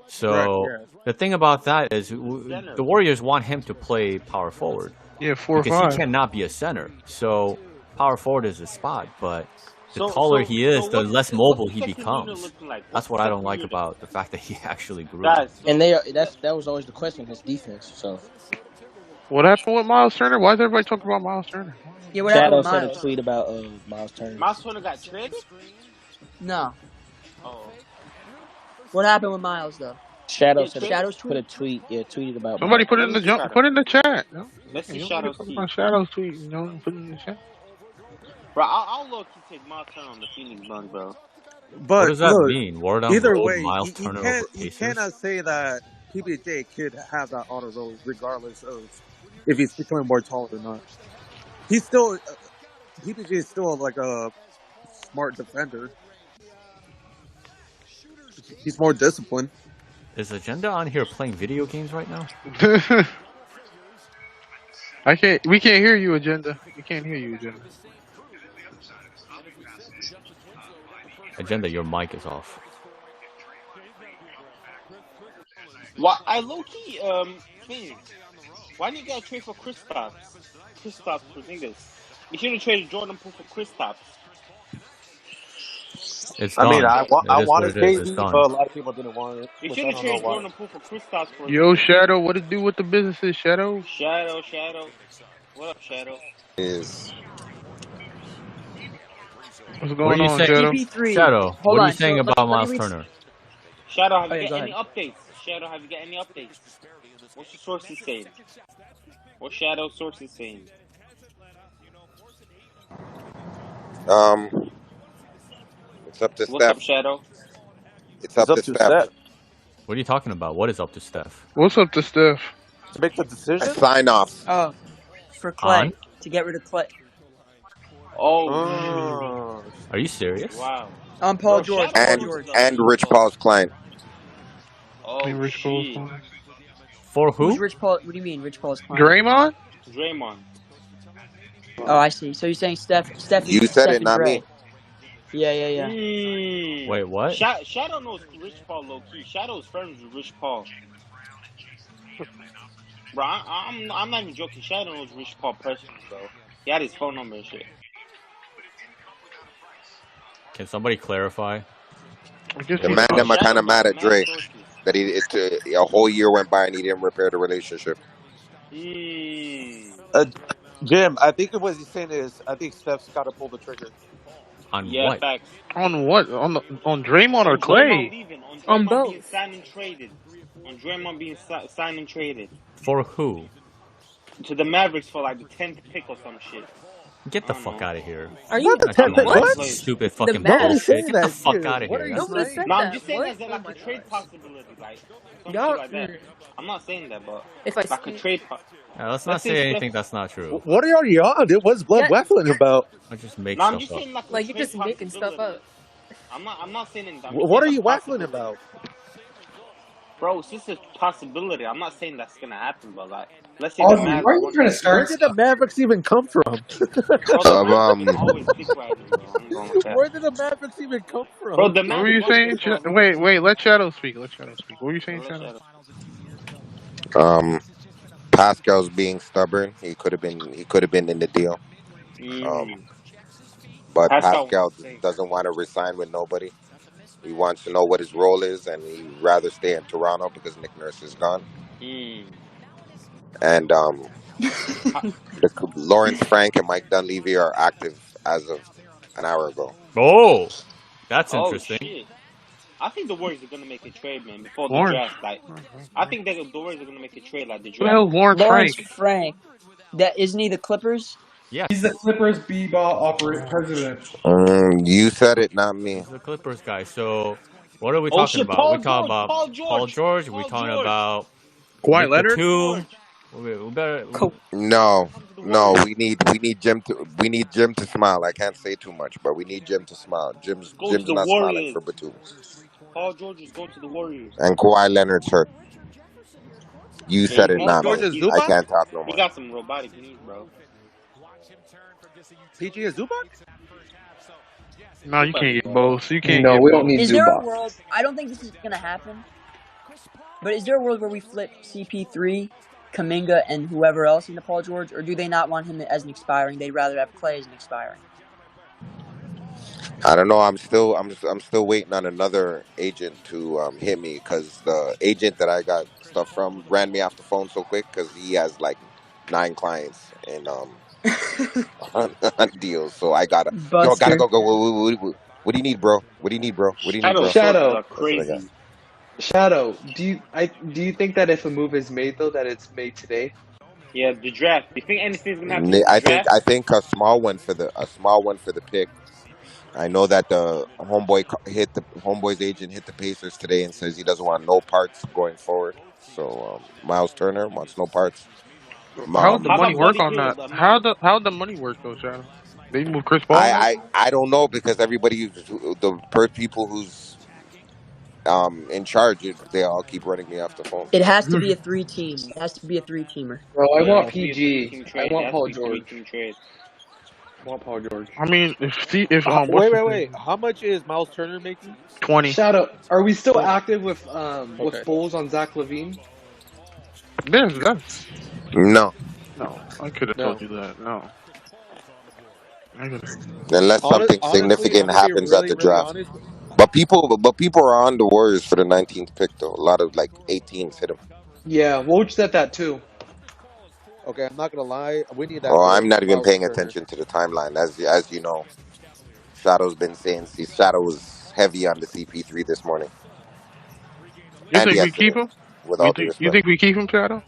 So the thing about that is the Warriors want him to play power forward. Yeah, 4 or 5. Because he cannot be a center. So power forward is his spot, but the taller he is, the less mobile he becomes. That's what I don't like about the fact that he actually grew. And that was always the question, his defense. So what happened with Miles Turner? Why is everybody talking about Miles Turner? Yeah, what happened Shadow with said Miles? a tweet about Miles Turner. Miles Turner got traded? No. Oh. What happened with Miles though? Shadow Shadow's put a tweet. Yeah, tweeted about. Somebody Miles. put it in the put it in the chat. No? Let's see You Shadow's put tweet. my Shadow's tweet. You know, put it in the chat. Bro, I'll low key take Miles Turner on the Phoenix Suns, bro. But what does that mean? Word on either road, way, Miles Turner over you Pacers? cannot say that PBJ could have that auto role regardless of if he's becoming more taller or not. He's still PBJ is still like a smart defender. He's more disciplined. Is Agenda on here playing video games right now? We can't hear you, Agenda. We can't hear you, Agenda. Agenda, your mic is off. Why I low key King. Why didn't you guys trade for Kristaps? Kristaps for niggas. You should have traded Jordan Poole for Kristaps. It's I done. mean, I wanted it is. KD, It's but done. a lot of people didn't want it. You which should I have don't know traded why. Jordan Poole for Kristaps for Yo, Shadow, what it do with the businesses, Shadow? Shadow. What up, Shadow? Is What's What are going you on, saying, Shadow? CP3. Shadow? Hold What are you on. saying So about let me Miles read. Turner? Shadow, have Oh you yeah, got go any ahead. updates? Shadow, have you got any updates? What's your sources saying? What Shadow sources saying? it's up to What's up, Steph. Shadow? It's It's up up to to Steph. Steph What are you talking about? What is up to Steph? What's up to Steph? to make the A decision. sign off. Oh, for On? Clay to get rid of Clay. Oh shoot! Oh, Are you serious? Wow, Paul bro, George. Shadow Paul And knows George. stuff, and man. Rich Paul's client. Oh Rich Paul's shit! client. For Who's who? Rich Paul? What do you mean, Rich Paul's client? Draymond? Draymond. Oh, I see. So you're saying You said Steph it, and not me. Dre. Yeah, yeah, yeah. Mm. Wait, what? Shadow knows Rich Paul low key. Shadow's friends with Rich Paul. Bro, I'm not even joking. Shadow knows Rich Paul personally, bro. He had his phone number and shit. Can somebody clarify? I guess The he man Bro, them are kind Shadow of mad got at mad Drake sources. that a whole year went by and he didn't repair the relationship. Mm. Jim, I think what he's saying is, I think Steph's got to pull the trigger. On Yeah, what? facts. on what? On Draymond or On Draymond Clay? leaving. On On Draymond being both. signed and traded. On Draymond being signed and traded. For who? To the Mavericks for like the 10th pick or some shit. Get I the don't fuck know. out of here. Are What you the You're not 10th telling pick? me Some that What? players. stupid the fucking Nobody's bullshit. saying Get the Mavericks? that fuck shit. out of What are here. you Nobody saying? said No, I'm that. just saying What? as a, Oh like a my trade gosh. possibility, like some shit Y'all. like that. I'm not saying that, but If I like a say. trade. Let's not Let's say say Steph. anything that's not true. What are you on, dude? What's Blood Yeah. waffling about? I just make No, I'm stuff just up. saying like a Like, you're trade just making stuff possibility. up. I'm not saying it. I'm just What saying are the you waffling possibility. about? Bro, it's just a possibility. I'm not saying that's gonna happen, but like, let's say the Audrey, why Mavs are you want. trying to Where start did the stuff? Mavericks even come from? Bro, the Of Mavericks is always dick riding, bro. I'm going with that. Where did the Mavericks even come Bro, from? the What were Mavs you want saying? Chris Paul. Wait. Let Shadow speak. Let Shadow speak. What were you saying, Let's Shadow? Shadow. Um, Pascal's being stubborn. He could have been in the deal. Mm. But Pascal wants Pascal to stay. doesn't want to resign with nobody. He wants to know what his role is, and he'd rather stay in Toronto because Nick Nurse is gone. Mm. And Lawrence Frank and Mike Dunleavy are active as of an hour ago. Oh, that's Oh interesting. shit. I think the Warriors are gonna make a trade, man, before the Lawrence. draft. Like, I think that the Warriors are gonna make a trade like the Who the draft. hell's Lawrence Lawrence Frank? Frank. That isn't he the Clippers? He's the Yes. Clippers B-ball president. You said it, not me. He's the Clippers guy. So, what are we Oh talking shit, about? We Paul talking George, about Paul Paul George, George? We Paul talking George, about Kawhi Nick Leonard? Paul Batum? George. We better. No, Coming to the no. Warriors. We need Jim to smile. I can't say too much, but we need Jim to smile. Going to Jim's the not smiling Warriors. for Batum, Paul George is going to the Warriors. and Kawhi Leonard's hurt. You Yeah, said he it, needs, Paul not George me. bro. is I Zubac? can't talk no He more. got some robotic knees, bro. PG is Zubac? No, you Zubac can't is get better. both. You can't No, get we don't both. need Is there a Zubac. world? I don't think this is gonna happen. But is there a world where we flip CP3, Kaminga, and whoever else into Paul George, or do they not want him as an expiring? They'd rather have Clay as an expiring. I don't know. I'm still waiting on another agent to hit me because the agent that I got stuff from ran me off the phone so quick because he has like 9 clients and on deals. So I gotta Buster. go. What do you need, bro? What do you need, bro? What do you need, Shadow bro? sources Shadow, are That's what I got. crazy. Shadow. Do you think that if a move is made though, that it's made today? Yeah, the draft. Do you think anything's gonna happen in the draft? I think a small one for the pick. I know that the homeboy's agent hit the Pacers today and says he doesn't want no parts going forward. So Miles Turner wants no parts. How'd the How money about work Buddy on that? Hield? I mean, How'd the money work though, Shadow? They moved Chris Paul and everything. I don't know because people who's in charge, they all keep running me off the phone. It has to be a 3-team. It has to be a 3-teamer. Bro, I yeah, it want has to be a three PG. team I trade. It want has to Paul be a George. 3-team trade. I want Paul George. I mean, if what's his Wait. name? How much is Miles Turner making? 20. Shadow, are we still 20. active with Okay. Bulls on Zach Levine? That's No, no. I could have told No. you that. No, I could. unless something Honestly, I'm significant gonna be happens at really, the really draft. honest. But people are on the Warriors for the 19th pick though. A lot of like 18s hit them. Yeah, Woj said that too. Okay, I'm not gonna lie. We need that Well, for I'm not even Miles paying Turner. attention to the timeline. As you know, Shadow's been saying. See, Shadow was heavy on the CP3 this morning You and think we yesterday. keep him? With all due You respect, think we keep him, Shadow?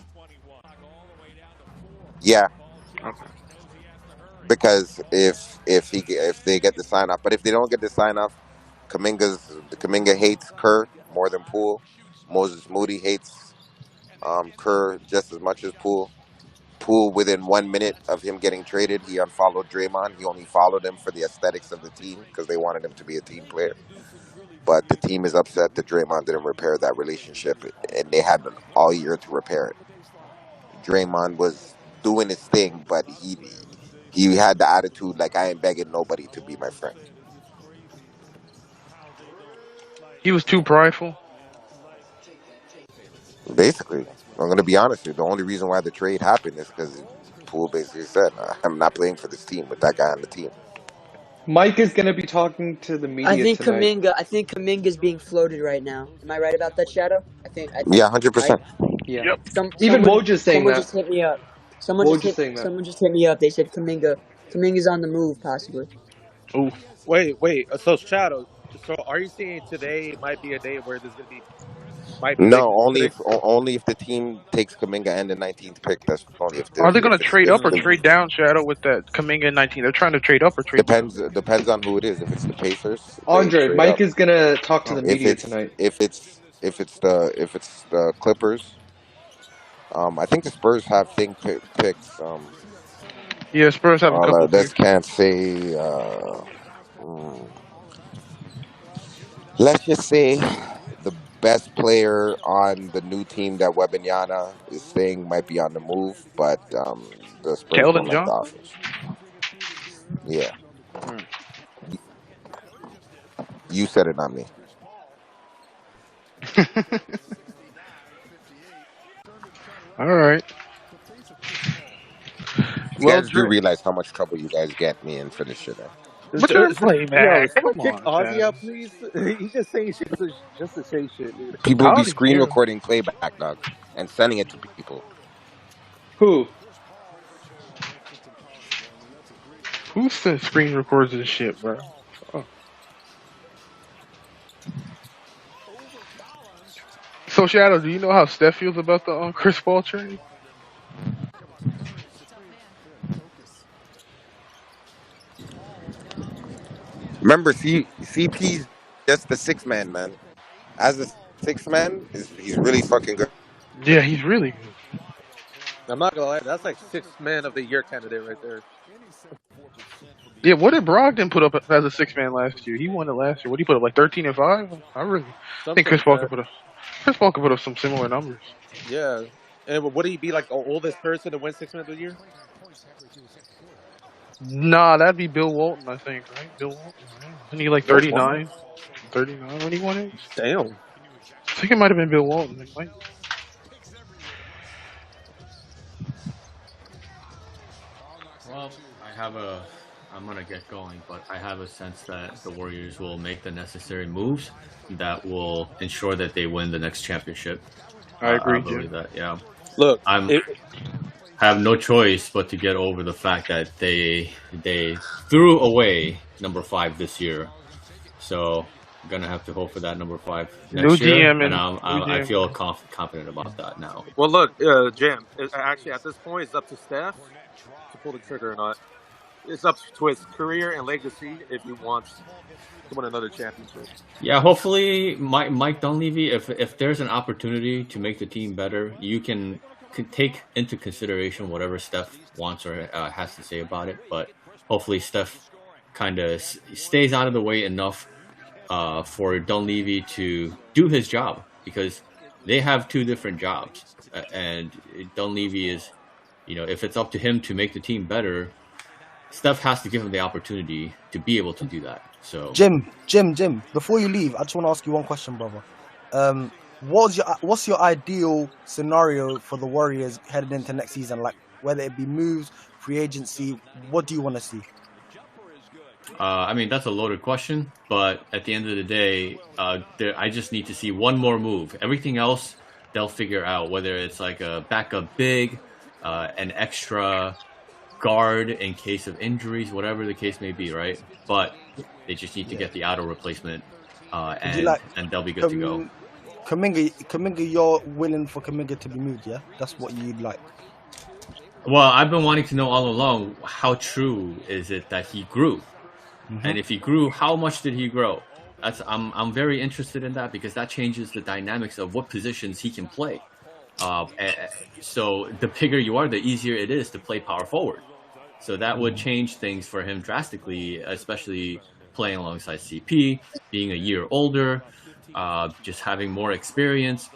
yeah, Okay. because if they get the sign off, but if they don't get the sign off, Kaminga hates Kerr more than Poole. Moses Moody hates Kerr just as much as Poole. Poole, within 1 minute of him getting traded, he unfollowed Draymond. He only followed him for the aesthetics of the team because they wanted him to be a team player. But the team is upset that Draymond didn't repair that relationship, and they had all year to repair it. Draymond was doing his thing, but he had the attitude like I ain't begging nobody to be my friend. He was too prideful. Basically, I'm going to be honest with you. The only reason why the trade happened is because Poole basically said, "I'm not playing for this team with that guy on the team." Mike is going to be talking to the I media think tonight. Kaminga's being floated right now. Am I right about that, Shadow? I Yeah, think right. 100%. Yeah. Yep. Even Woj is saying Someone that. just hit me up. Woj is saying that. Someone just hit me up. They said Kaminga's on the move possibly. Ooh. Wait. So Shadow. So are you saying today might be a day where there's gonna be might be No, Lakers today? only if the team takes Kaminga and the 19th pick. That's only if Are they if gonna it's trade if up or the trade down, Shadow, with that Kaminga 19? They're trying to trade up or trade down. depends on who it is. If it's the Pacers, they Andre, trade Mike up. is going to talk to Oh. the media tonight. If it's the Clippers, I think the Spurs have picks. Yeah, Spurs have a couple Let's picks. can't say. Mm, let's just say the best player on the new team that Webanyana is saying might be on the move, but the Spurs don't Keldon like the Johnson. offers. Yeah, you said it, not me. All right. You Well, guys do Dre. realize how much trouble you guys get me in for this shit, eh? But you're a Yo, playback. someone Come kick on, Ozzy Shadow. out, please. He's just saying shit just to say shit, dude. People I be already screen hear. recording playback, dog, and sending it to people. Who? Who sent screen records this shit, bro? Oh. So, Shadow, do you know how Steph feels about the Chris Paul trade? Remember, CP's just the six man. As a six man, he's really fucking good. Yeah, he's really good. I'm not gonna lie, that's like sixth man of the year candidate right there. Yeah, what did Brogdon put up as a six man last year? He won it last year. What did he put up, like 13 and 5? I really think Something like that. Chris Paul could put up some similar numbers. Yeah. And would he be like the oldest person to win sixth man of the year? Nah, that'd be Bill Walton, I think, right? Bill Walton, right? Isn't he like Bill Walton? 39? 39 when he won it? Damn. I think it might have been Bill Walton. It might. Well, I'm gonna get going, but I have a sense that the Warriors will make the necessary moves that will ensure that they win the next championship. I I agree, believe Jim. that. Yeah, Look, I'm have no choice but to get over the fact that they threw away number 5 this year. So I'm gonna have to hope for that number 5 New next year, GM and and new I GM. feel confident about that now. well, look, Jim. Actually, at this point, it's up to Steph to pull the trigger or not. It's up to his career and legacy if he wants to win another championship. Yeah, hopefully Mike Dunleavy, if there's an opportunity to make the team better, you can take into consideration whatever Steph wants or has to say about it. But hopefully Steph kind of stays out of the way enough for Dunleavy to do his job, because they have 2 different jobs, and Dunleavy is, if it's up to him to make the team better, Steph has to give him the opportunity to be able to do that. So Jim. Before you leave, I just want to ask you one question, brother. What's your ideal scenario for the Warriors headed into next season? Like, whether it be moves, free agency, what do you want to see? I mean, that's a loaded question, but at the end of the day, I just need to see one more move. Everything else, they'll figure out, whether it's like a backup big, an extra guard in case of injuries, whatever the case may be, right? But they just need to get the auto replacement, and they'll be good to go. Kaminga, you're willing for Kaminga to be moved, yeah? That's what you'd like. Well, I've been wanting to know all along, how true is it that he grew? And if he grew, how much did he grow? I'm very interested in that, because that changes the dynamics of what positions he can play. So the bigger you are, the easier it is to play power forward. So that would change things for him drastically, especially playing alongside CP, being a year older, just having more experience,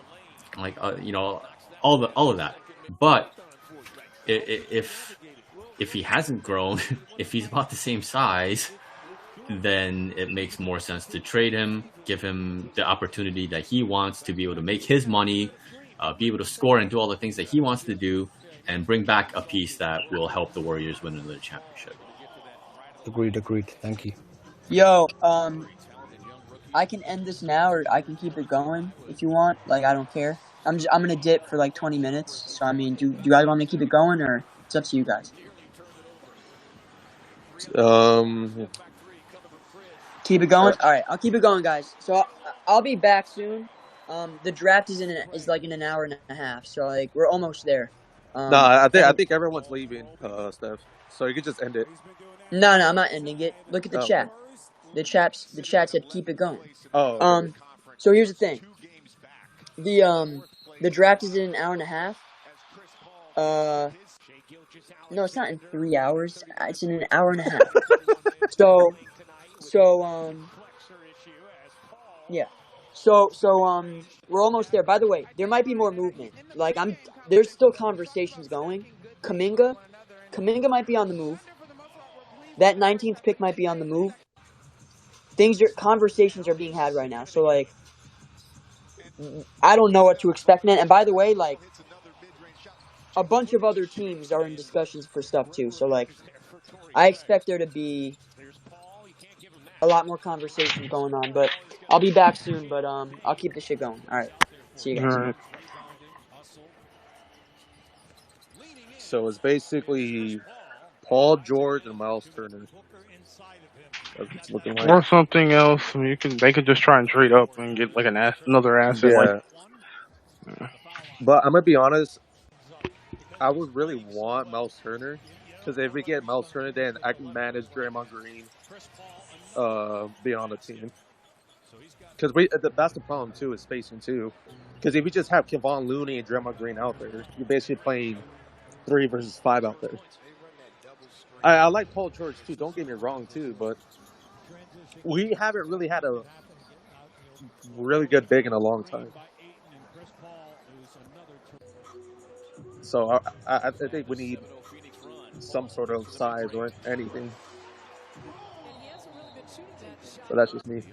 like all of that. But if he hasn't grown, if he's about the same size, then it makes more sense to trade him, give him the opportunity that he wants to be able to make his money, be able to score and do all the things that he wants to do, and bring back a piece that will help the Warriors win another championship. Agreed. Thank you. Yo, I can end this now, or I can keep it going if you want. Like, I don't care. I'm gonna dip for like 20 minutes. So I mean, do you guys want me to keep it going, or it's up to you guys? Keep it going. All right, I'll keep it going, guys. So I'll be back soon. The draft is like in an hour and a half. So like we're almost there. I think everyone's leaving, Steph. So you could just end it. No, I'm not ending it. Look at the chat. The chat said keep it going. Oh. So here's the thing. The draft is in an hour and a half. No, it's not in 3 hours. It's in an hour and a half. Yeah. So we're almost there. By the way, there might be more movement. Like there's still conversations going. Kaminga might be on the move. That 19th pick might be on the move. Conversations are being had right now. So like, I don't know what to expect. And by the way, like, a bunch of other teams are in discussions for stuff too. So like, I expect there to be a lot more conversation going on. But I'll be back soon. But I'll keep this shit going. All right. See you guys. All right. So it's basically Paul George and Miles Turner. It's looking like. Or something else. I mean, they could just try and trade up and get like another asset. Yeah. But I'm gonna be honest. I would really want Miles Turner, because if we get Miles Turner, then I can manage Draymond Green, being on the team. Because that's the problem too, is spacing too. Because if we just have Kevon Looney and Draymond Green out there, you're basically playing 3 versus 5 out there. I like Paul George too. Don't get me wrong too, but we haven't really had a really good big in a long time. So I think we need some sort of size or anything. But that's just me.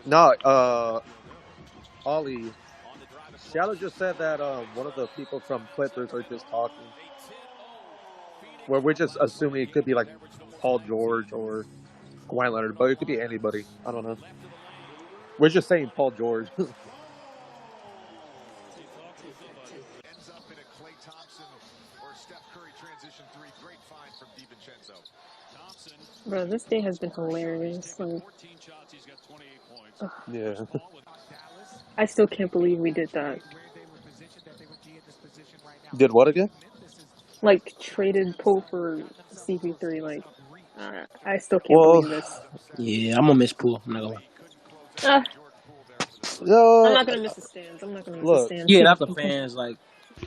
No, Ollie, Shadow just said that one of the people from Clippers are just talking. Where we're just assuming it could be like Paul George or Kawhi Leonard, but it could be anybody. I don't know. We're just saying Paul George. Bro, this day has been hilarious. Like, yeah. I still can't believe we did that. Did what again? Like, traded Poole for CP3. Like, I still can't believe this. Yeah, I'm gonna miss Poole. I'm not gonna lie. I'm not gonna miss the stands. Yeah, not the fans. Like,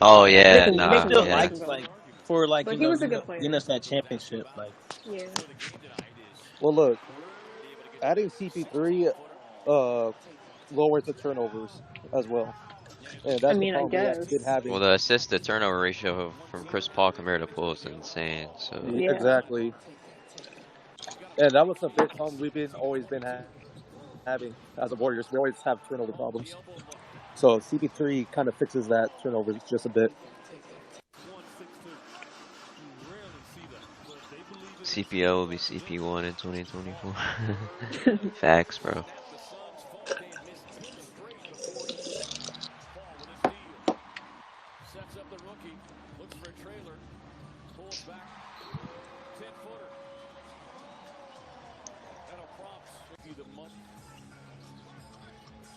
oh yeah, I still yeah. like for like but you he know was a good player. getting us that championship. Like, yeah. Well, look, adding CP3 lowers the turnovers as well. And that's the problem we have been having. Well, the assist to turnover ratio from Chris Paul compared to Poole is insane. So exactly. And that was a big problem we've always been having as a Warriors. We always have turnover problems. So CP3 kind of fixes that turnovers just a bit. CPO will be CP1 in 2024. Facts, bro.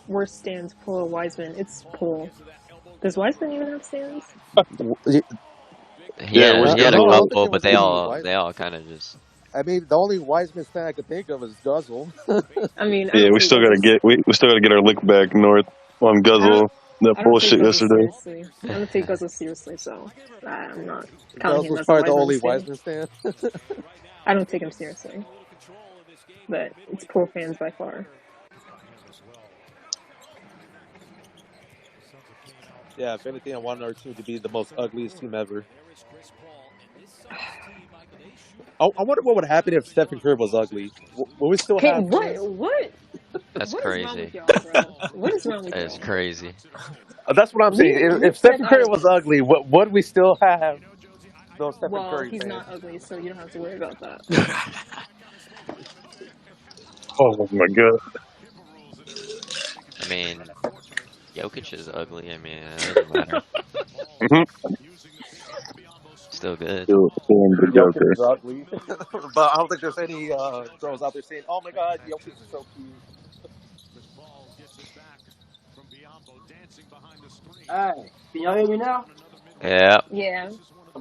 Worst stands, Poole or Wiseman. It's Poole. Does Wiseman even have stands? He had we're he still had a No, I don't doing think couple, it but was they any all Wiseman. kind of just. I mean, the only Wiseman stand I could think of is Guzzle. I mean, I Yeah, don't we take still gotta Guzzle. get we still gotta get our lick back north on Guzzle. That I don't take bullshit Guzzle yesterday. seriously. I don't take Guzzle seriously, so I'm not counting him Guzzle's as a probably the Wiseman only stand. Wiseman stand. I don't take him seriously, but it's Poole fans by far. Yeah, if anything, I want our team to be the most ugliest team ever. I wonder what would happen if Stephen Curry was ugly. Will we still Hey, have fans? what That's is wrong with crazy. y'all, bro? What is wrong with That is y'all? crazy. That's what I'm saying. If We've said Stephen Curry that. was ugly, would we still have those Stephen Well, Curry he's fans? not ugly, so you don't have to worry about that. Oh my god. I mean, Jokic is ugly. I mean, it doesn't matter. Mm-hmm. Still good. Still Jokic mediocre. is ugly, but I don't think there's any girls out there saying, "Oh my God, Jokic is so cute." Hey, can y'all hear me now? Yeah. Yeah.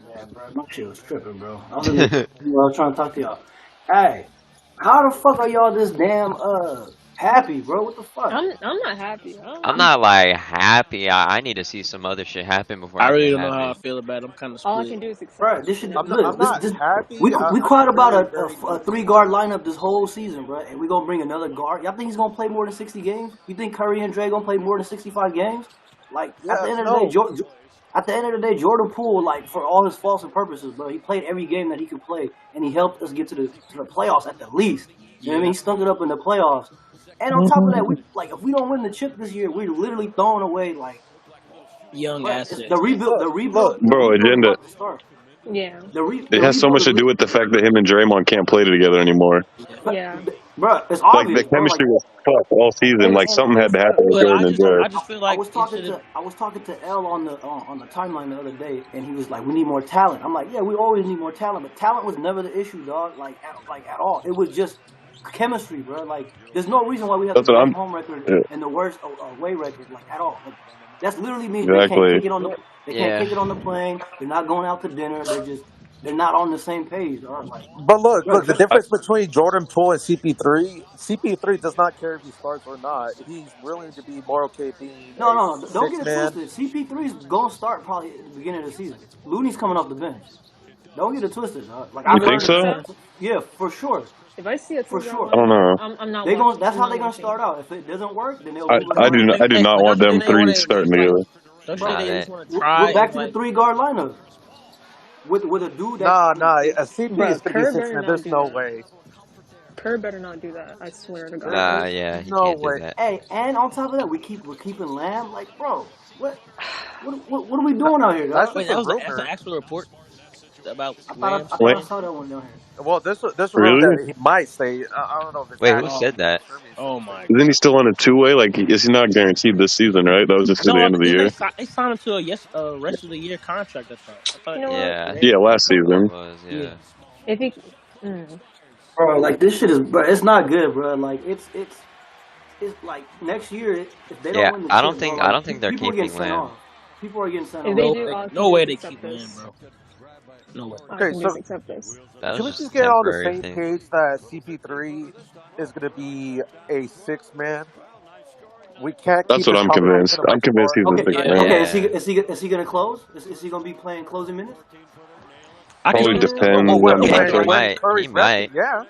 Man, bro, my shit was tripping, bro. I was, trying to talk to y'all. Hey, how the fuck are y'all this damn happy, bro? What the fuck? I'm not happy. I'm not like happy. I need to see some other shit happen before I I really get don't know how I happy. feel about it. I'm kind of All I split. can do is accept Bro, this this shit should now. I'm look. not This happy. we I'm cried just about very, very a neutral. 3 guard lineup this whole season, bro, and we gonna bring another guard. Y'all think he's gonna play more than 60 games? You think Curry and Dre gonna play more than 65 games? Like at the Yeah, end of the day, no. Jordan Poole, like for all his faults and purposes, bro, he played every game that he could play, and he helped us get to the playoffs at the least. You know what I mean? He stunk it up in the playoffs. And on top of that, if we don't win the chip this year, we're literally throwing away like Young it's assets. the rebuild. Look. The Bro, rebuild is agenda. about to start. Yeah. It The has so rebuild much is to do with the fact that him and Draymond can't play together anymore. Yeah. bro. It's Like the obvious, bro. Like chemistry was fucked all season. Like something had to happen with But Jordan and Jared. I just feel like it should have. I was talking to L on the timeline the other day, and he was like, "We need more talent." I'm like, "Yeah, we always need more talent, but talent was never the issue, dog. Like at all. It was just chemistry, bro. Like, there's no reason why we have the That's what best I'm. home record Yeah, and the worst away record, like at all. Like, that's literally means they can't exactly. kick it on the Yeah. plane. They're not going out to dinner. They're not on the same page, dog. Like, But look, the bro, difference between Jordan Poole and CP3, CP3 does not care if he starts or not. He's willing to be more okay being a no, don't six get it man. twisted. CP3 is gonna start probably at the beginning of the season. Looney's coming off the bench. Don't get it twisted. Like You I've think heard You it. think so? so? Yeah, for sure, If I see a for 3 guard sure. I don't lineup, know. I'm not watching. That's I'm how not they're gonna watching. start out. If it doesn't work, then they'll I move I around. do not, I do not Like, want don't you them think they three want to starting like? together. Don't you Bro, think Nah, they that. just want to try we're back and to the like? 3 guard lineup with a dude that Nah. CP is Bro, gonna be a Kerr six better man. not There's do no that. way. Kerr better not do that. I swear to There God. Nah, is yeah, he no can't do way. that. hey, and on top of that, we're keeping Lamb. Like, bro, what are we doing out here, That's dog? just Wait, a that's an rumor. actual report about I Lamb thought Wait, I staying. saw that one down here. Well, this rumor really? that he might stay. I don't know if it's Wait, who actually said Oh, that? confirming oh something. my Isn't he god. still on a two-way? Like, is he not guaranteed this season? Right? That was just to the No, end of the didn't year. they signed him to a rest of the year contract? I thought. I You thought. know what? Yeah, Yeah, last that's what it season. was. Yeah. Yeah. If he, mm, Bro, like this shit is, bro. It's not good, bro. Like it's like next year if they don't Yeah, win the I chip, don't bro. think Like they're people are getting keeping sent Lamb. off. People are getting sent if off. they No, do, all I can no do way is they accept keep Lamb, this. bro. No way. All I Okay, can do is so accept this. That was can we just a just get on the temporary same thing. page that CP3 is gonna be a six man? We can't That's keep what this I'm conversation convinced. I'm away from convinced our he's a Okay, six Yeah. man. okay. Yeah. Is he gonna close? Is he gonna be playing closing minutes? I can Probably see. depends Well, on the Yeah, okay, he matchup. when might. He Curry's resting. might. Yeah,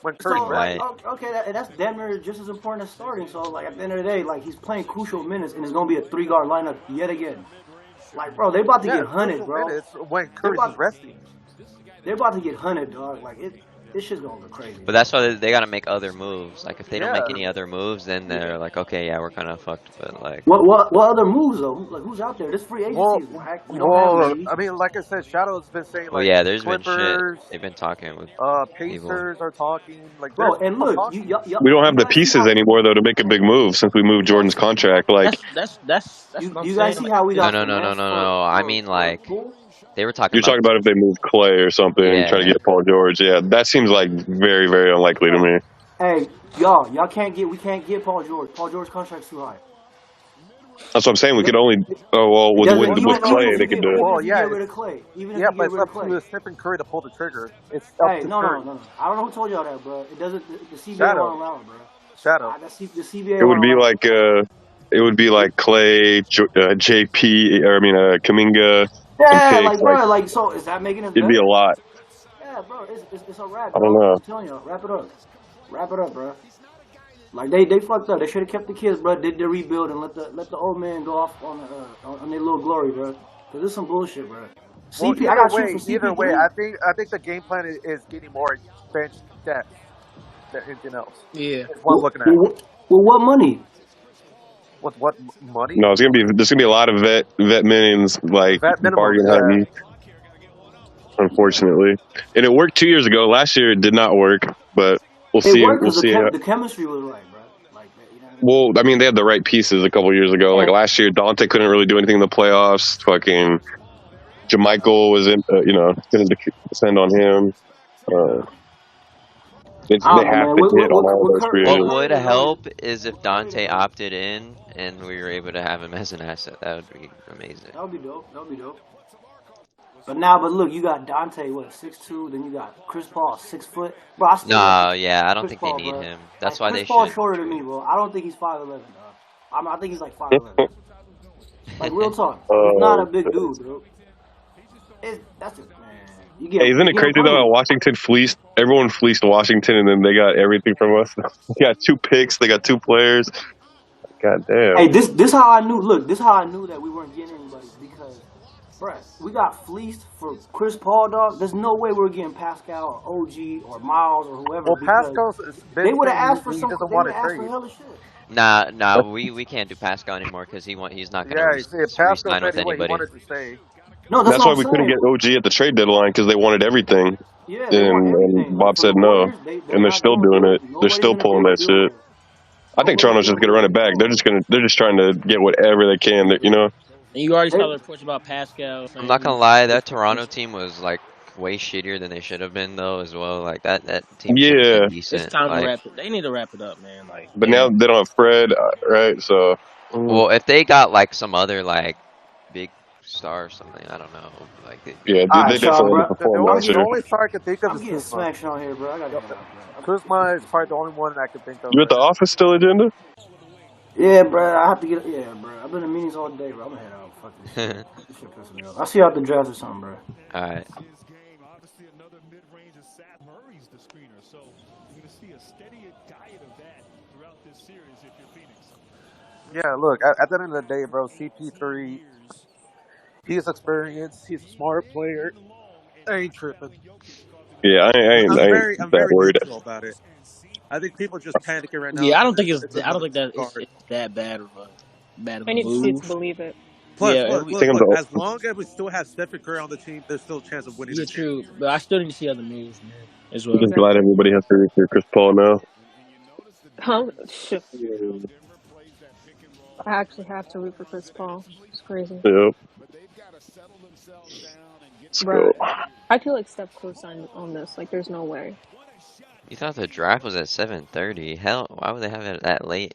when He Curry's So like, resting. might. okay, that's damn near just as important as starting. So like at the end of the day, like he's playing crucial minutes, and it's gonna be a 3 guard lineup yet again. Like, bro, they about to Yeah, get hunted, crucial bro. minutes when They're Curry's about resting. they're about to get hunted, dog. Like This shit's gonna look crazy. But that's why they gotta make other moves. Like, if they don't make any other moves, then they're like, okay, yeah, we're kind of fucked. But like, what other moves though? Like, who's out there? This free agency is whack. We don't have any. I mean, like I said, Shadow's been saying well, like yeah, there's been Clippers, shit. They've been talking with people. Pacers are talking. Like, bro, and look, we don't have the pieces anymore though to make a big move since we moved Jordan's contract. Like, That's you what I'm guys saying. see how we got No. I mean, like, they were talking you're talking about if they move Clay or something and try to get Paul George. Yeah, that seems like very, very unlikely to me. Hey, y'all we can't get Paul George. Paul George's contract's too high. That's what I'm saying. We could only. Oh well, with Clay they could do it. Well, yeah, get rid of Clay. Even if yeah, you but get it's rid up of Clay. to Stephen Curry to pull the trigger. It's up Hey, to no. Curry. I don't know who told y'all that, bro. It doesn't. The CBA Shadow. won't allow it, bro. Shadow. The CBA It would be won't allow like it would be like Clay, JP, or I mean Kuminga. Yeah, and like picks, bro, like so. Is that making us it'd be better? a lot. Yeah, bro, it's a wrap. I Bro. don't know. I'm telling y'all, wrap it up, bro. Like they fucked up. They should have kept the kids, bro. Did the rebuild and let the old man go off on their little glory, bro. Cause this is some bullshit, bro. Well, CP, I got shit for CP3. either way, I think the game plan is getting more bench depth than anything else. Yeah. That's what I'm looking at. Well, what money? With what money? No, there's gonna be a lot of vet minions like bargain hunting. Unfortunately, and it worked 2 years ago. Last year it did not work, but we'll see. We'll see. The chemistry was right, bro. Like, you know what I mean? Well, I mean, they had the right pieces a couple years ago. Like last year, Dante couldn't really do anything in the playoffs. Fucking Jamichael was in, going to descend on him. They have to hit on all those free agents. What would help is if Dante opted in and we were able to have him as an asset. That would be amazing. That would be dope. But look, you got Dante, 6'2", then you got Chris Paul, 6 foot. Bro, I don't think they need him. That's why they should. Chris Paul's shorter than me, bro. I don't think he's 5'11", dog. I think he's like 5'11". Like, real talk. He's not a big dude, bro. That's it, man. Isn't it crazy though? Everyone fleeced Washington, and then they got everything from us. They got 2 picks. They got 2 players. God damn. Hey, this how I knew. Look, this how I knew that we weren't getting anybody because, bruh, we got fleeced for Chris Paul, dog. There's no way we're getting Pascal or OG or Miles or whoever. Well, Pascal's they would have asked for he some. doesn't They want would to have asked trade. for hella shit. Nah, we can't do Pascal anymore because he's not gonna re-sign with anybody. No, that's why we couldn't get OG at the trade deadline because they wanted everything. Yeah, and Bob said no, and they're still doing it. They're still pulling that shit. I think Toronto's just gonna run it back. They're just trying to get whatever they can. You know. And you already saw the reports about Pascal. I'm not gonna lie, that Toronto team was like way shittier than they should have been though as well. Like that team. Yeah. Decent. It's time to wrap it. They need to wrap it up, man. Like. But now they don't have Fred, right? So. Well, if they got like some other like big star or something, I don't know. Like they definitely performed last year. The only star I can think of is Kuzma. Smacked on here, bro. I got Kuzma is probably the only one I can think of. You at the office still, Agenda? Yeah, bro. I have to get. Yeah, bro. I've been in meetings all day, bro. I'm gonna head out. Fuck this shit. This shit pissing me off. I'll see you out the draft or something, bro. All right. Yeah, look, at the end of the day, bro, CP3, he's experienced, he's a smart player. I ain't tripping. Yeah, I ain't very worried neutral about it. I think people are just panicking right now. Yeah, I don't think it's that bad of a move. I need to see it to believe it. Plus, yeah, look, as long as we still have Stephen Curry on the team, there's still a chance of winning. Yeah, true. But I still need to see other moves, man, as well. I'm just glad everybody has to root for Chris Paul now. Huh? I actually have to root for Chris Paul. It's crazy. Yep. Let's go. I feel like Steph co-signed on this. Like, there's no way. You thought the draft was at 7:30? Hell, why would they have it that late?